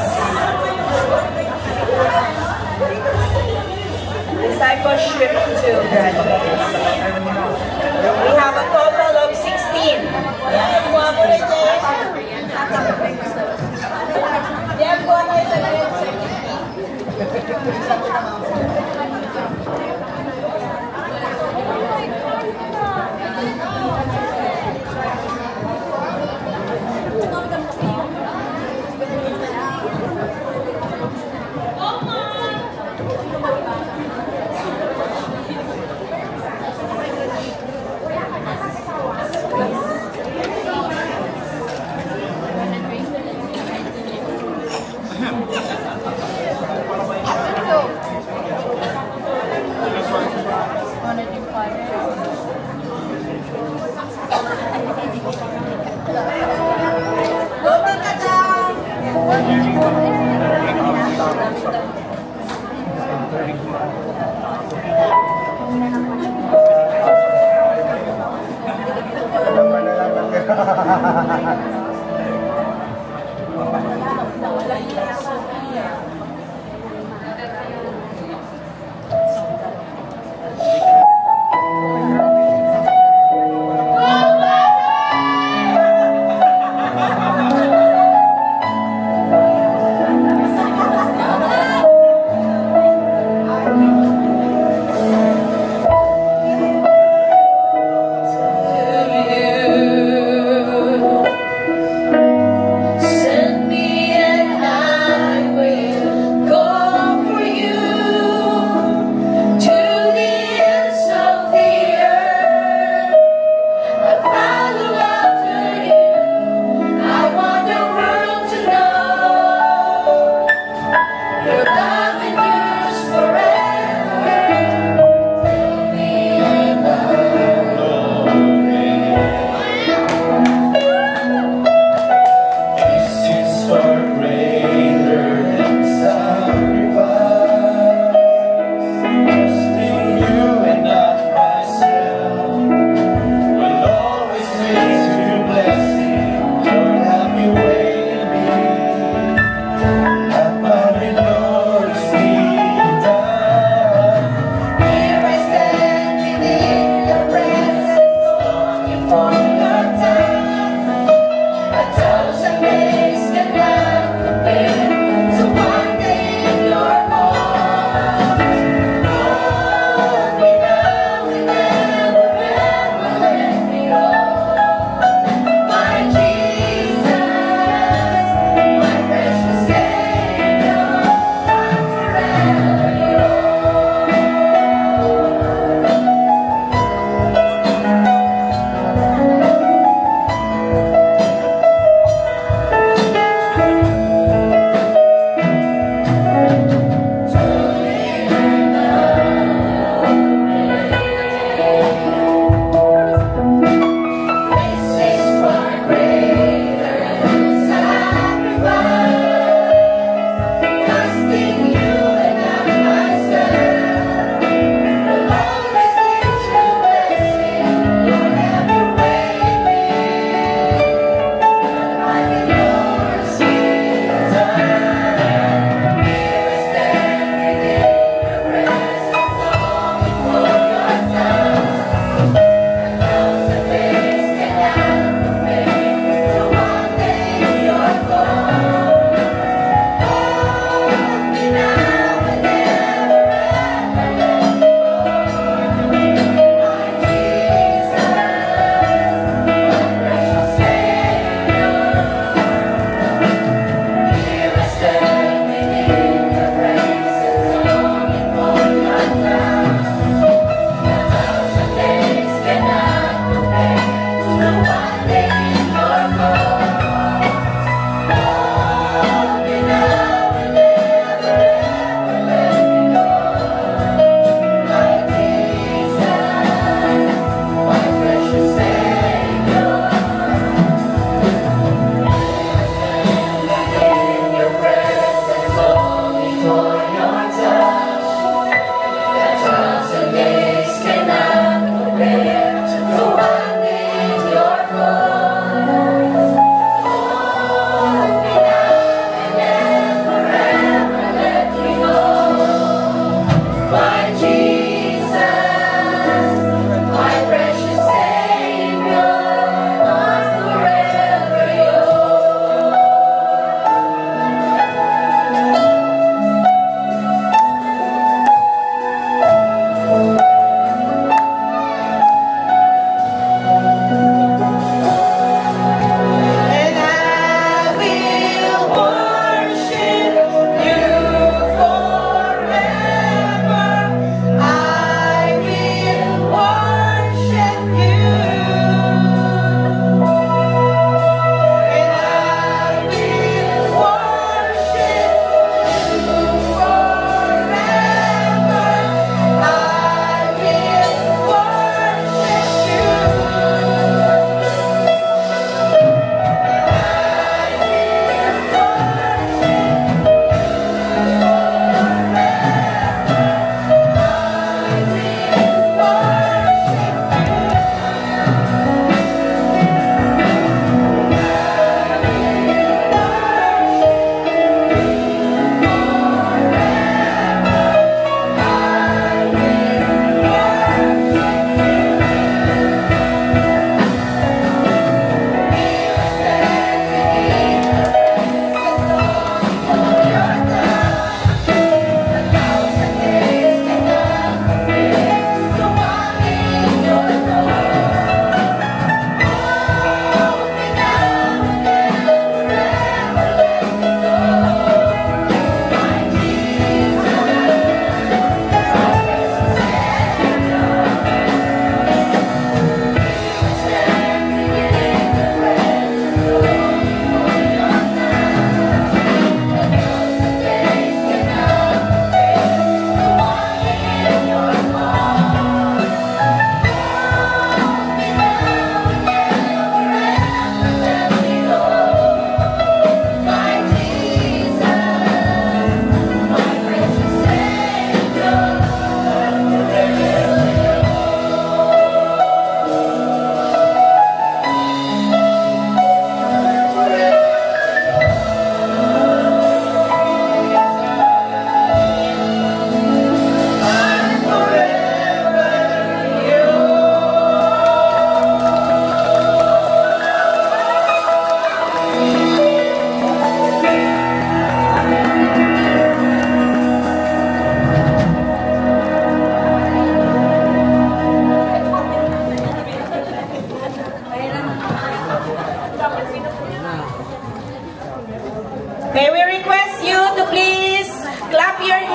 Discipleship. 52 graduates. We have a total of 16.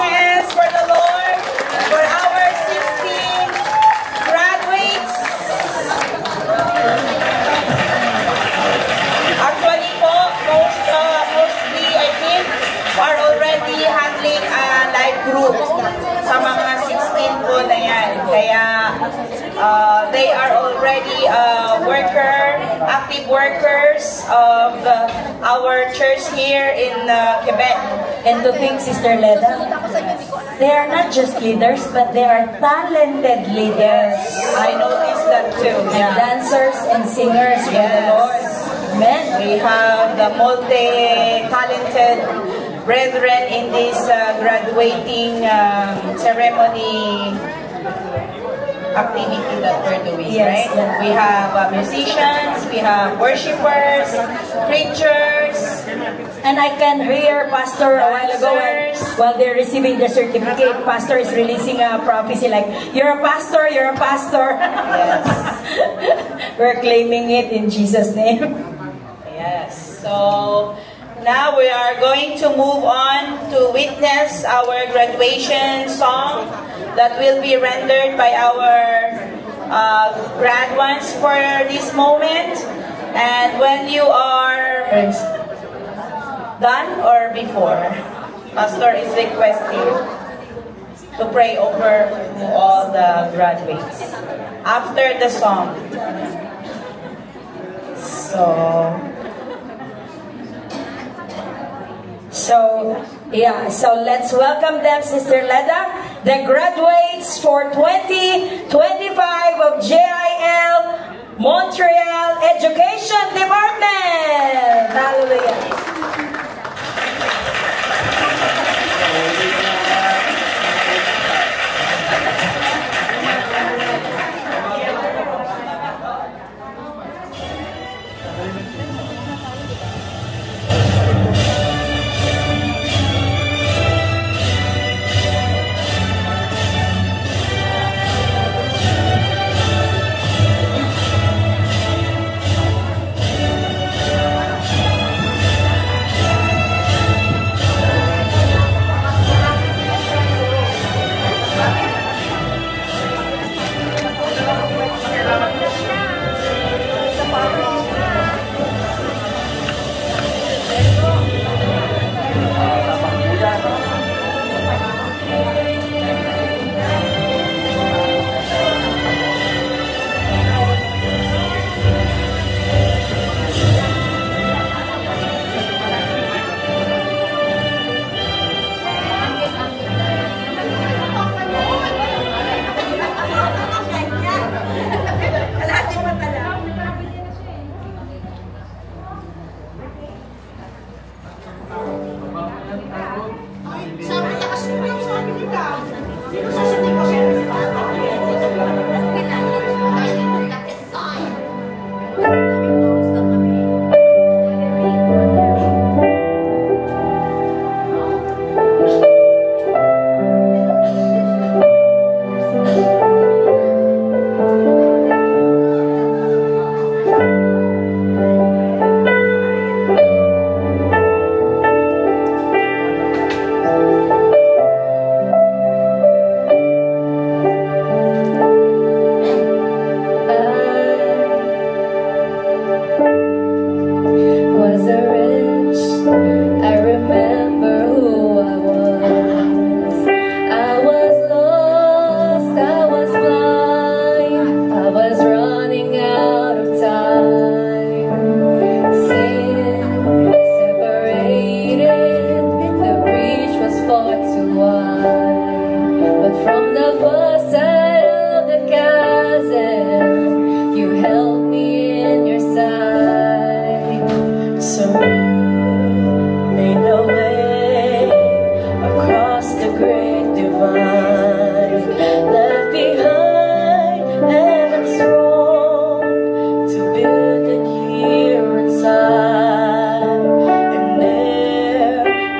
hands for the Lord, for our 16 graduates. Actually po, mostly I think are already handling a live group sa mga 16 po na yan. Kaya they are already active workers of our church here in Quebec. And to think, Sister Leda, they are not just leaders, but they are talented leaders. I noticed that too. And dancers and singers for the Lord. Amen. We have the multi-talented brethren in this graduating ceremony activity that we're doing, Yes, right? yes. We have musicians, we have worshipers, preachers, And I can hear Pastor a while ago while they're receiving the certificate, Pastor is releasing a prophecy like, you're a pastor, you're a pastor. yes. We're claiming it in Jesus' name. Yes. So now we are going to move on to witness our graduation song that will be rendered by our grad ones for this moment. And when you are done or before, Pastor is requesting to pray over all the graduates after the song. So let's welcome them, Sister Leda, the graduates for 2025 of JIL Montreal Education Department. Hallelujah.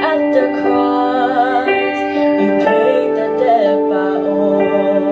At the cross, you paid the debt by all.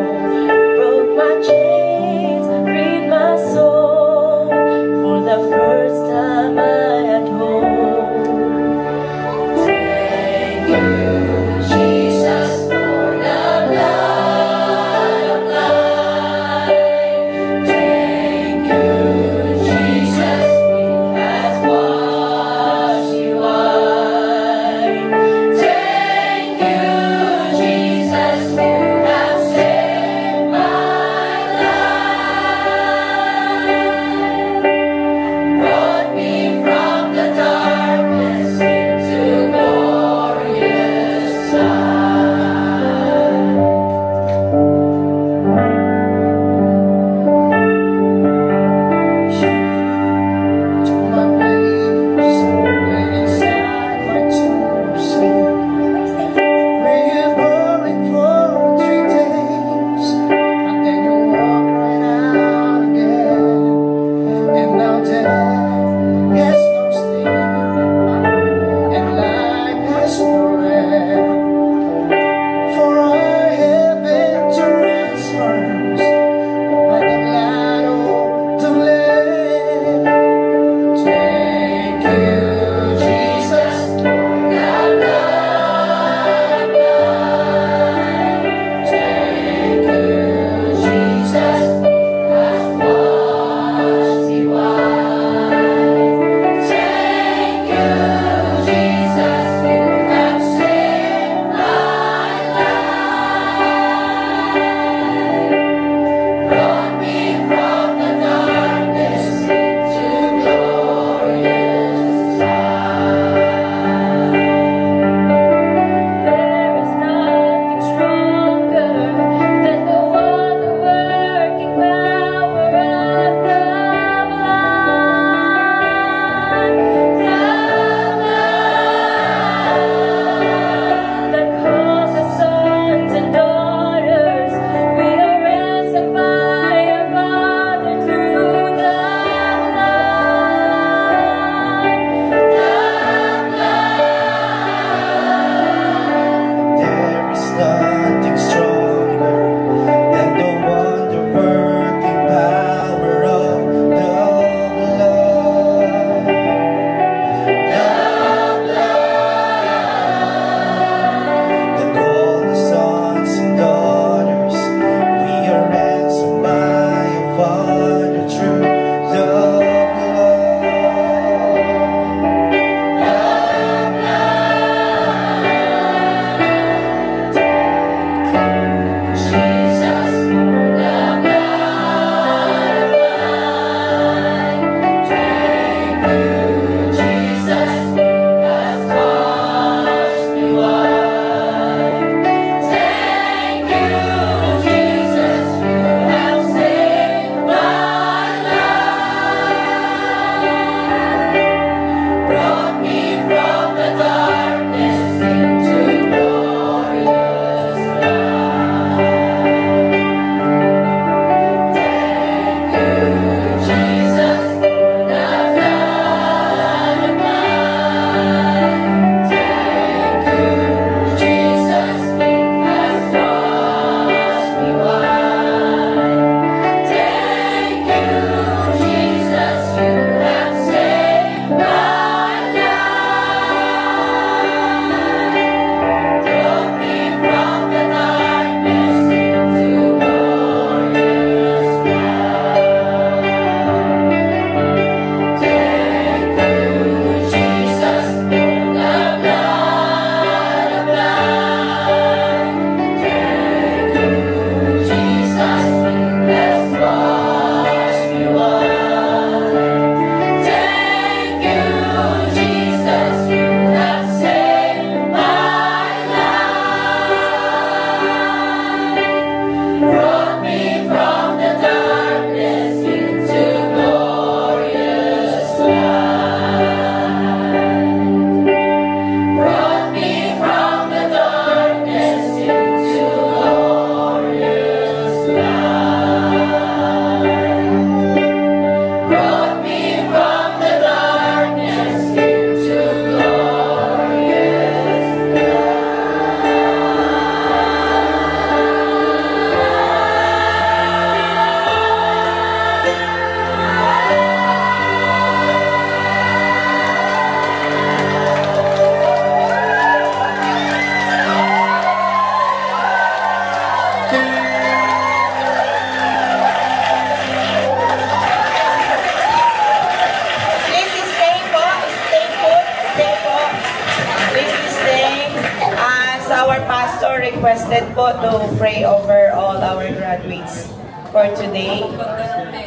requested po to pray over all our graduates for today.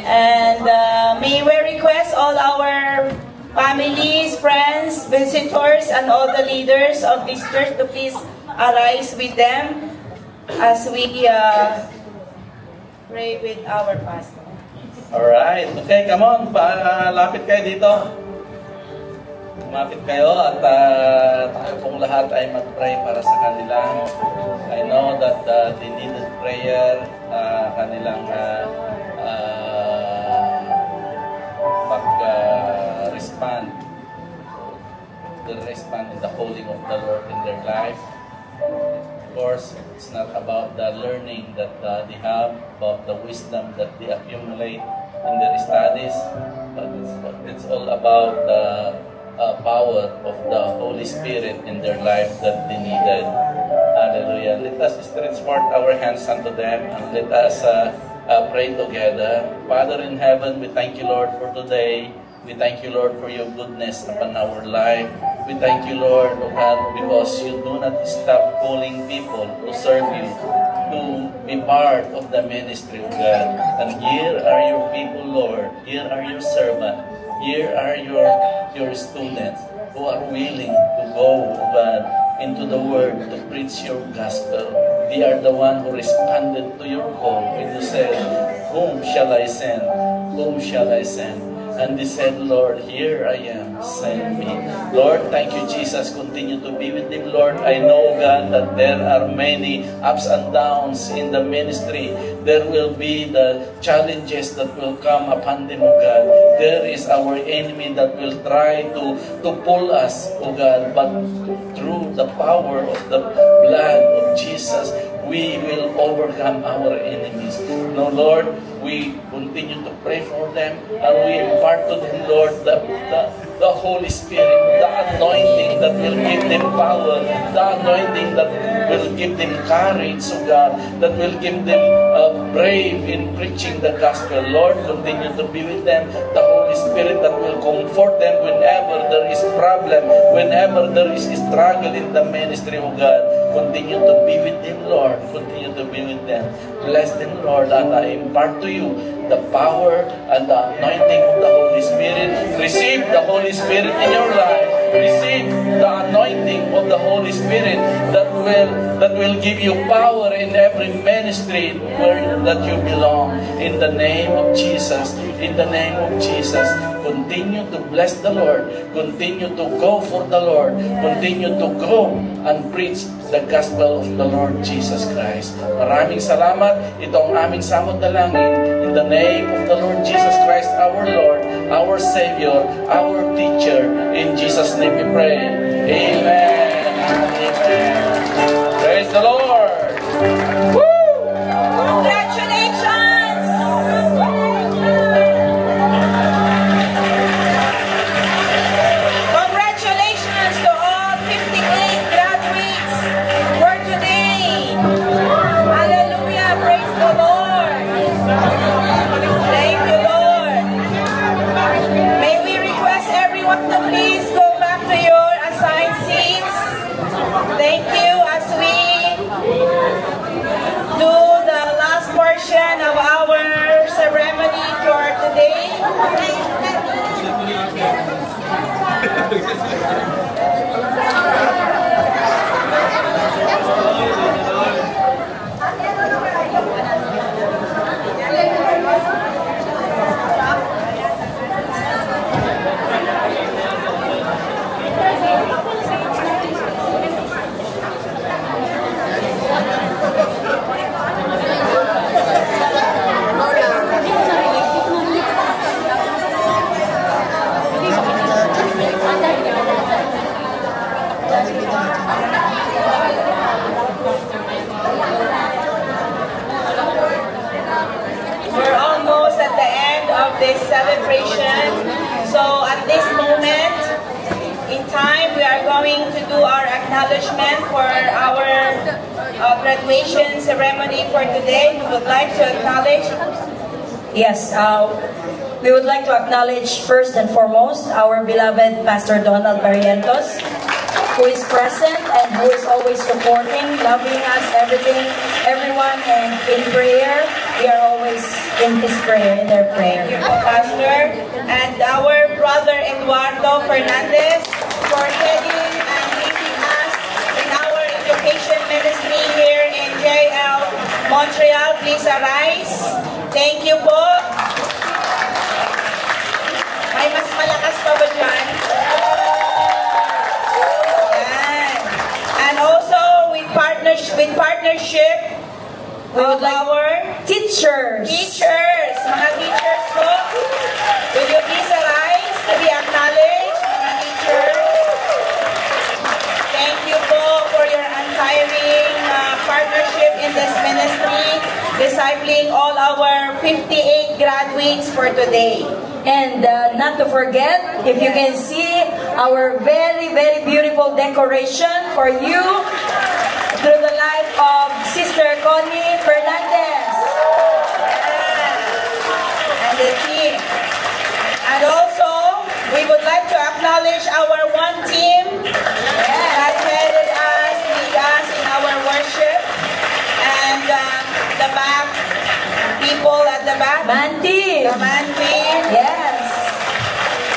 And may we request all our families, friends, visitors, and all the leaders of this church to please arise with them as we pray with our pastor. Alright, okay, come on, lapit kayo dito. Lumapit kayo at tayo pong lahat ay mag-pray para sa kanila. I know that they needed prayer, kanilang respond in the calling of the Lord in their life. Of course, it's not about the learning that they have, about the wisdom that they accumulate in their studies, but it's all about the power of the Holy Spirit in their life that they needed. Hallelujah. Let us stretch forth our hands unto them and let us pray together. Father in heaven, we thank you, Lord, for today. We thank you, Lord, for your goodness upon our life. We thank you, Lord, oh God, because you do not stop calling people to serve you, to be part of the ministry of God. And here are your people, Lord. Here are your servants. Here are your students who are willing to go, oh God, into the Word to preach your gospel. They are the one who responded to your call when you said, "Whom shall I send? Whom shall I send?" And they said, "Lord, here I am, send me." Lord, thank you, Jesus. Continue to be with them, Lord. I know, God, that there are many ups and downs in the ministry. There will be the challenges that will come upon them, oh God. There is our enemy that will try to pull us, oh God. But through the power of the blood of Jesus, we will overcome our enemies. No, Lord, we continue to pray for them and we impart to them, Lord, the Holy Spirit, the anointing that will give them power, the anointing that will give them courage, oh God, that will give them brave in preaching the gospel. Lord, continue to be with them, the Holy Spirit that will comfort them whenever there is problem, whenever there is struggle in the ministry, oh God. Continue to be with them, Lord. Continue to be with them. Bless them, Lord, and I impart to you the power and the anointing of the Holy Spirit. Receive the Holy Spirit in your life. Receive the anointing of the Holy Spirit that will give you power in every ministry where that you belong. In the name of Jesus. In the name of Jesus. Continue to bless the Lord. Continue to go for the Lord. Continue to go and preach the gospel of the Lord Jesus Christ. Maraming salamat. Ito ang aming samot dalangin. In the name of the Lord Jesus Christ, our Lord, our Savior, our teacher. In Jesus' name we pray. Amen. Amen. Praise the Lord. Woo! Congratulations! Congratulations to all 58 graduates for today. Hallelujah. Praise the Lord. Thank you, Lord. May we request everyone to please go back to your assigned seats. Thank you as we do the last portion of our ceremony for today. We're almost at the end of this celebration. So at this moment in time, we are going to do our acknowledgement for our graduation ceremony for today. We would like to acknowledge. Yes, we would like to acknowledge first and foremost our beloved Pastor Donald Barrientos. who is present and who is always supporting, loving us, everyone, and in prayer, we are always in His prayer, in their prayer. Thank you, Pastor. And our brother Eduardo Fernandez for heading and leading us in our education ministry here in JL Montreal. Please arise. Thank you po. May mas malakas pa ba dyan? Yan. And also with partnership We would of like our teachers. mga teachers po. Will you please arise to be acknowledged, mga teachers? Thank you po for your untiring partnership in this ministry, discipling all our 58 graduates for today. And not to forget, if you can see our very, very beautiful decoration for you through the life of Sister Connie Fernandez. And the team. And also, we would like to acknowledge our one team that headed us, lead us in our worship. And the back, people at the back. Manti. The man team. Yes.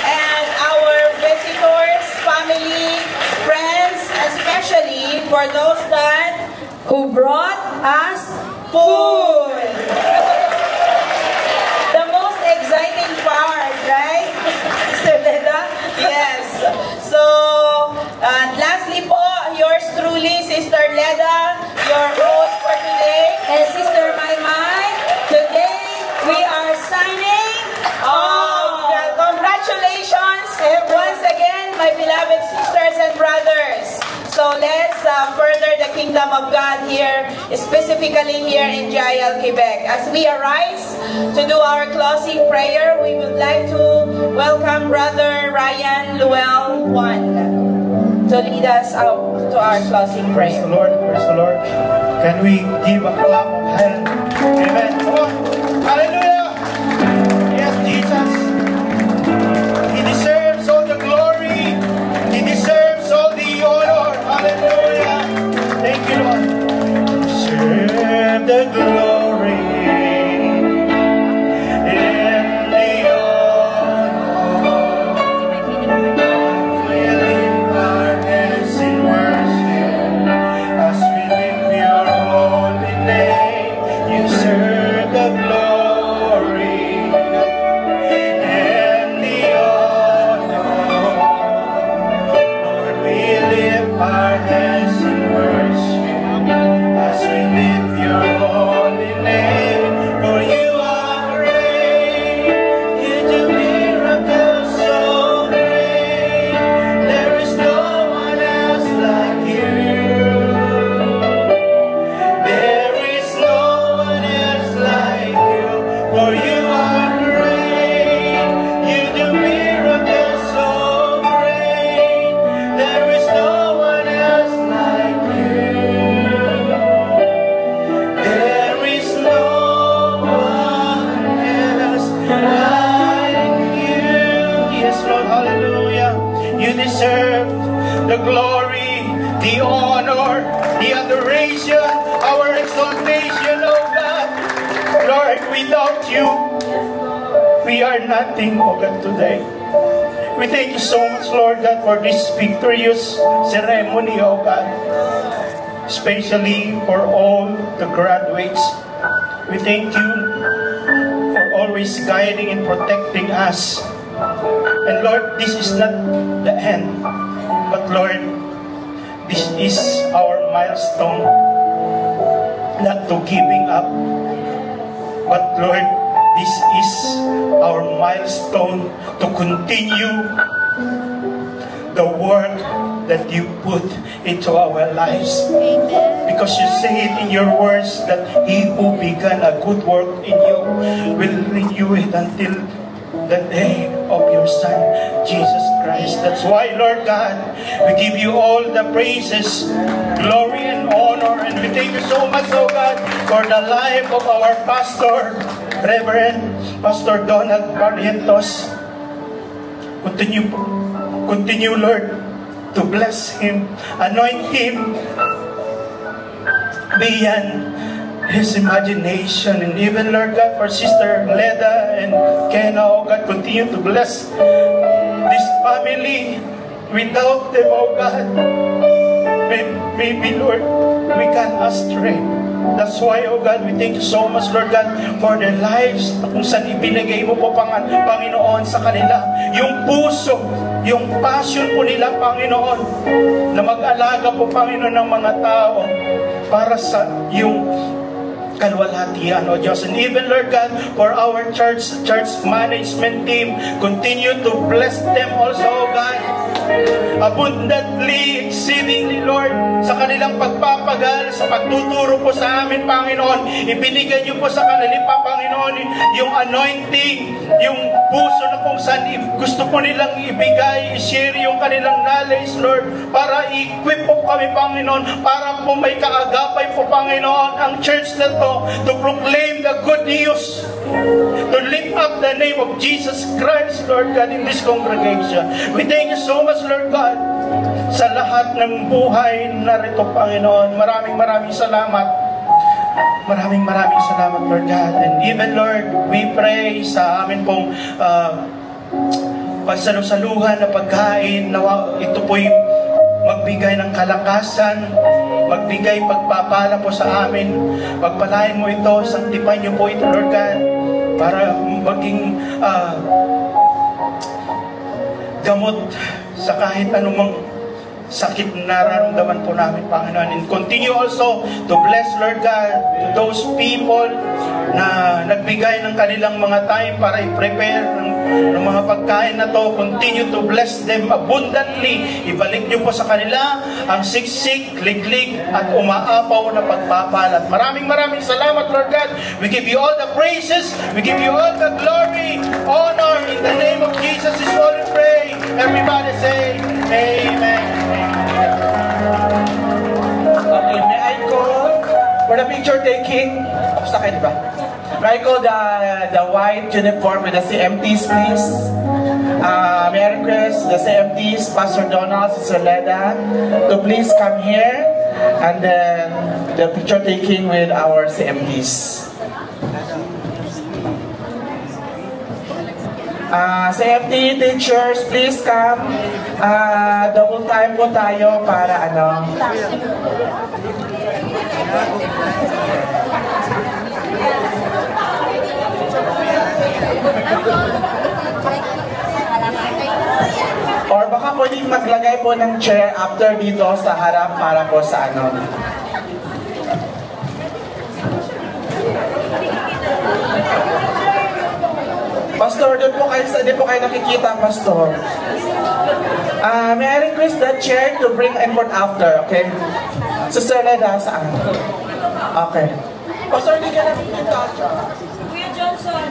And our visitors, family, friends, especially for those that Who brought us food. the most exciting part, right? Sister Leda? Yes. So, lastly po, yours truly, Sister Leda, your host for today. And Sister Maymay, today we are signing off. Well, congratulations once again, my beloved sisters and brothers. So let's further the kingdom of God here, specifically here in JL, Quebec. As we arise to do our closing prayer, we would like to welcome Brother Ryan Luel Juan to lead us out to our closing Praise prayer. the Lord, praise the Lord. Can we give a clap of hand? Amen. Come on. Hallelujah. Yes, Jesus. He deserves all the glory. He deserves all the honor. Hallelujah. Thank you, Lord. Deserve the glory and the honor. We lift our hands in worship as we lift your holy name. You deserve the glory and the honor. Lord, we lift our hands in worship as we lift your holy name. For you are great, you do miracles so great. There is no one else like you. There is no one else like you. For you are great, you do miracles so great. There is no one else like you. There is no one else like you. Yes, Lord, hallelujah. You deserve the glory, the honor, the adoration, our exaltation, oh God. Lord, without you, we are nothing, oh God, today. We thank you so much, Lord God, for this victorious ceremony, oh God. Especially for all the graduates. We thank you for always guiding and protecting us. And Lord, this is not the end. But Lord, this is our milestone. Not to giving up. But Lord, this is our milestone to continue the work that you put into our lives. Because you say it in your words that he who began a good work in you will renew it until the day of your Son, Jesus Christ. That's why, Lord God, we give you all the praises, glory, and honor. And we thank you so much, oh God, for the life of our pastor, Reverend Pastor Donald Barrientos. Continue, Lord, to bless him, anoint him beyond his imagination. And even, Lord God, for Sister Leda and Kenna, oh God, continue to bless this family. Without them, oh God, maybe, Lord, we can astray. That's why, oh God, we thank you so much, Lord God, for their lives, kung saan ibinigay mo po, Panginoon, sa kanila. Yung puso, yung passion po nila, Panginoon, na mag-alaga po, Panginoon, ng mga tao para sa yung kalwalhatian, O Diyos. And even, Lord God, for our church management team, continue to bless them also, O God, abundantly, exceedingly, Lord, sa kanilang pagpapagal, sa pagtuturo po sa amin, Panginoon. Ibinigay niyo po sa kanila, Panginoon, yung anointing, yung puso na kung saan gusto po nilang ibigay, i-share yung kanilang knowledge, Lord, para i-equip po kami, Panginoon, para po may kaagapay po, Panginoon, ang church na to proclaim the good news, to lift up the name of Jesus Christ, Lord God, in this congregation. We thank you so much, Lord God, sa lahat ng buhay narito, Panginoon. Maraming salamat. Maraming salamat, Lord God. And even, Lord, we pray sa amin pong pagsalusaluhan na pagkain, na ito po'y magbigay ng kalakasan, magbigay pagpapala po sa amin. Pagpalain mo ito, sanctify niyo po ito, Lord God, para maging gamot sa kahit anumang sakit na nararamdaman po namin, Panginoon. And continue also to bless, Lord God, to those people na nagbigay ng kanilang mga time para i-prepare ng mga pagkain na to. Continue to bless them abundantly. Ibalik niyo po sa kanila ang siksik, liglig, at umaapaw na pagpapalat. Maraming salamat, Lord God. We give you all the praises. We give you all the glory, honor. In the name of Jesus is all we pray. Everybody say, Amen. Okay, may I call for the picture taking? Basta kayo, diba? May I call the white uniform with the CMTs, please? May I request the CMTs, Pastor Donald, Sister Leda, to please come here, and then the picture taking with our CMTs. CMT teachers, please come. Double time po tayo para ano. Or baka pwedeng maglagay po ng chair after dito sa harap para po sa ano. Pastor, doon po kayo, di po kayo nakikita, Pastor. May I request the chair to bring input after, okay? Sister Leda, saan? Okay. Pastor, di ka nakikita siya. Kuya Johnson.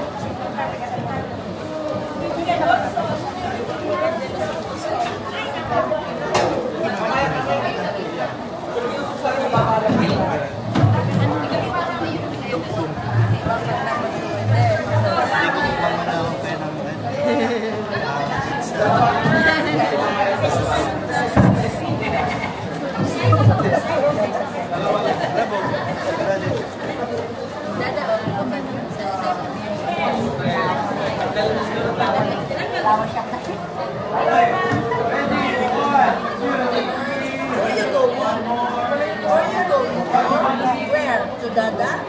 Where? To Dada?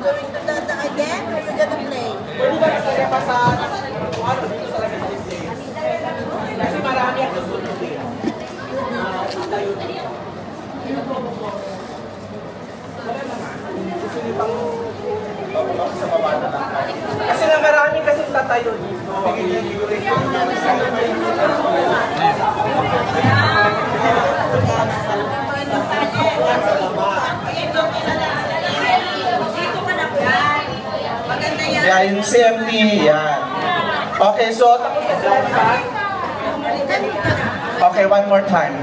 Going to Dada again? Or you gonna play? Kasi marami ang susunod eh. Kasi na marami kasi tatayo dito. Yeah, yung CMT, yan. Okay, so tapos na slide back. Okay, one more time.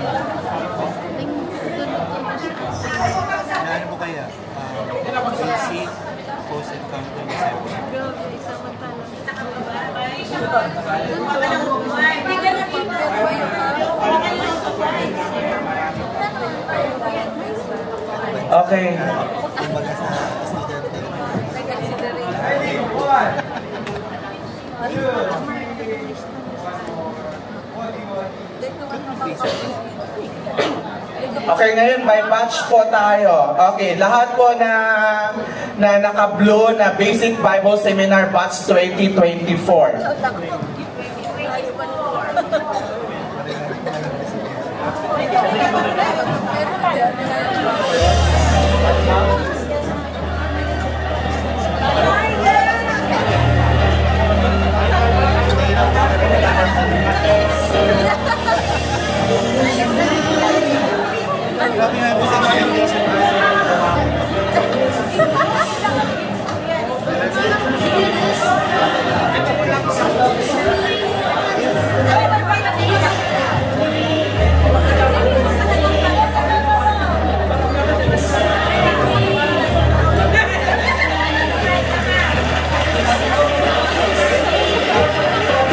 Ano po kaya? AC, posted company 7. Okay. Kumbaga sa estudyante. Okay, ngayon may batch po tayo. Okay, lahat po na naka-blue na Basic Bible Seminar Batch 2024.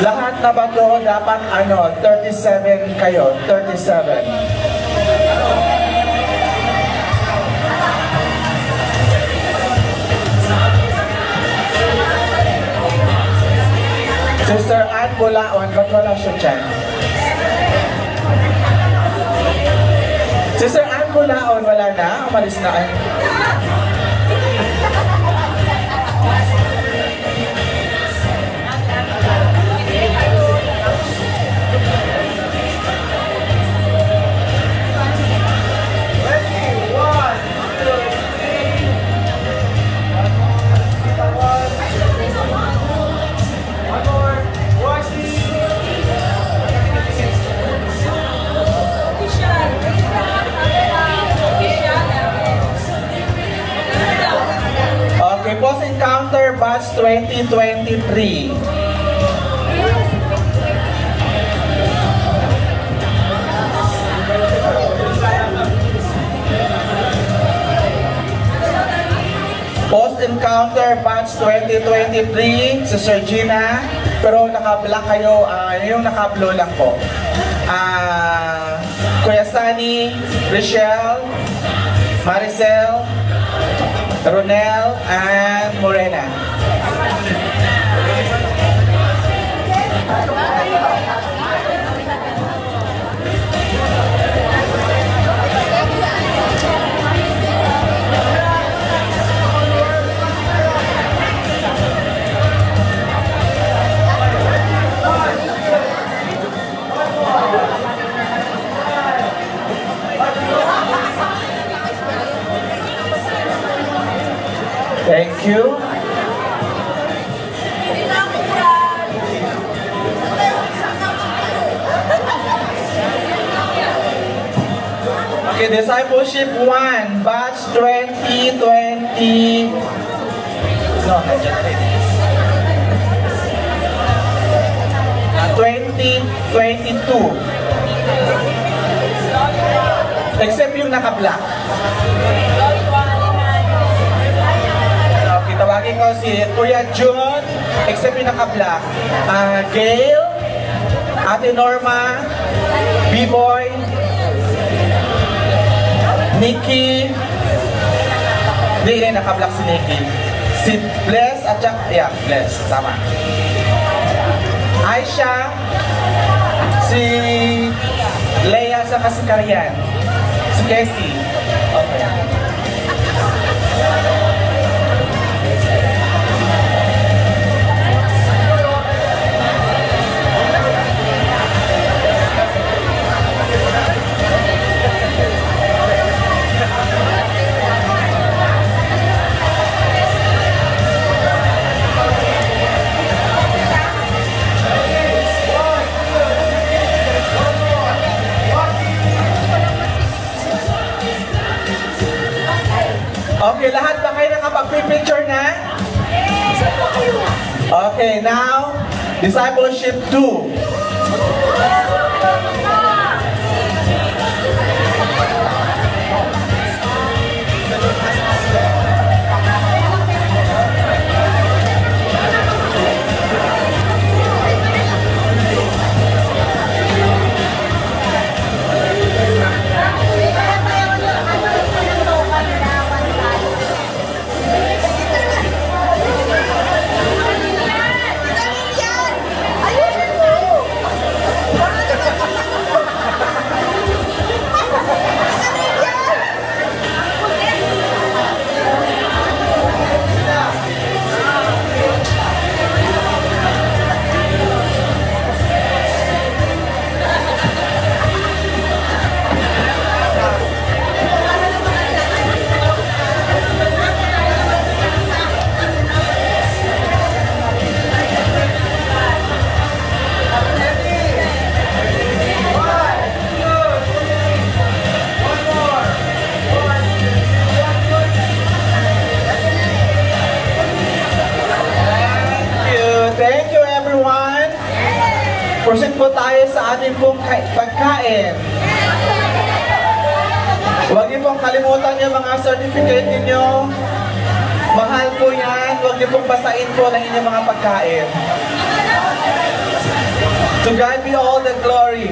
Lahat na ba to dapat 37 kayo, 37. Sister Ann Bulaon, ba't wala siya dyan? Sister Ann Bulaon, wala na? Umalis na. Okay, Post Encounter Batch 2023. Post Encounter Batch 2023, Sister Gina, pero naka-black kayo, yung naka-blue lang po. Kuya Sunny, Rochelle, Maricel, Ronel, and Morena. Thank you. Okay, Discipleship 1, Batch 2020. No, not yet. 2022. Except yung naka-black. Okay, tawagin ko si Kuya June, except yung naka-black. Gail, Ate Norma, B-Boy, Nikki, hindi rin naka-black si Nikki. Si Bless at yeah, Bless, tama. Aisha, si Leia sa si Karian, si Casey. Okay. Okay, lahat ba kayo nakapag-picture na? Okay, now, Discipleship 2. proceed po tayo sa ating pong pagkain. Huwag niyo pong kalimutan yung mga certificate ninyo. Mahal po yan. Huwag niyo pong basain po ng inyong mga pagkain. To God be all the glory.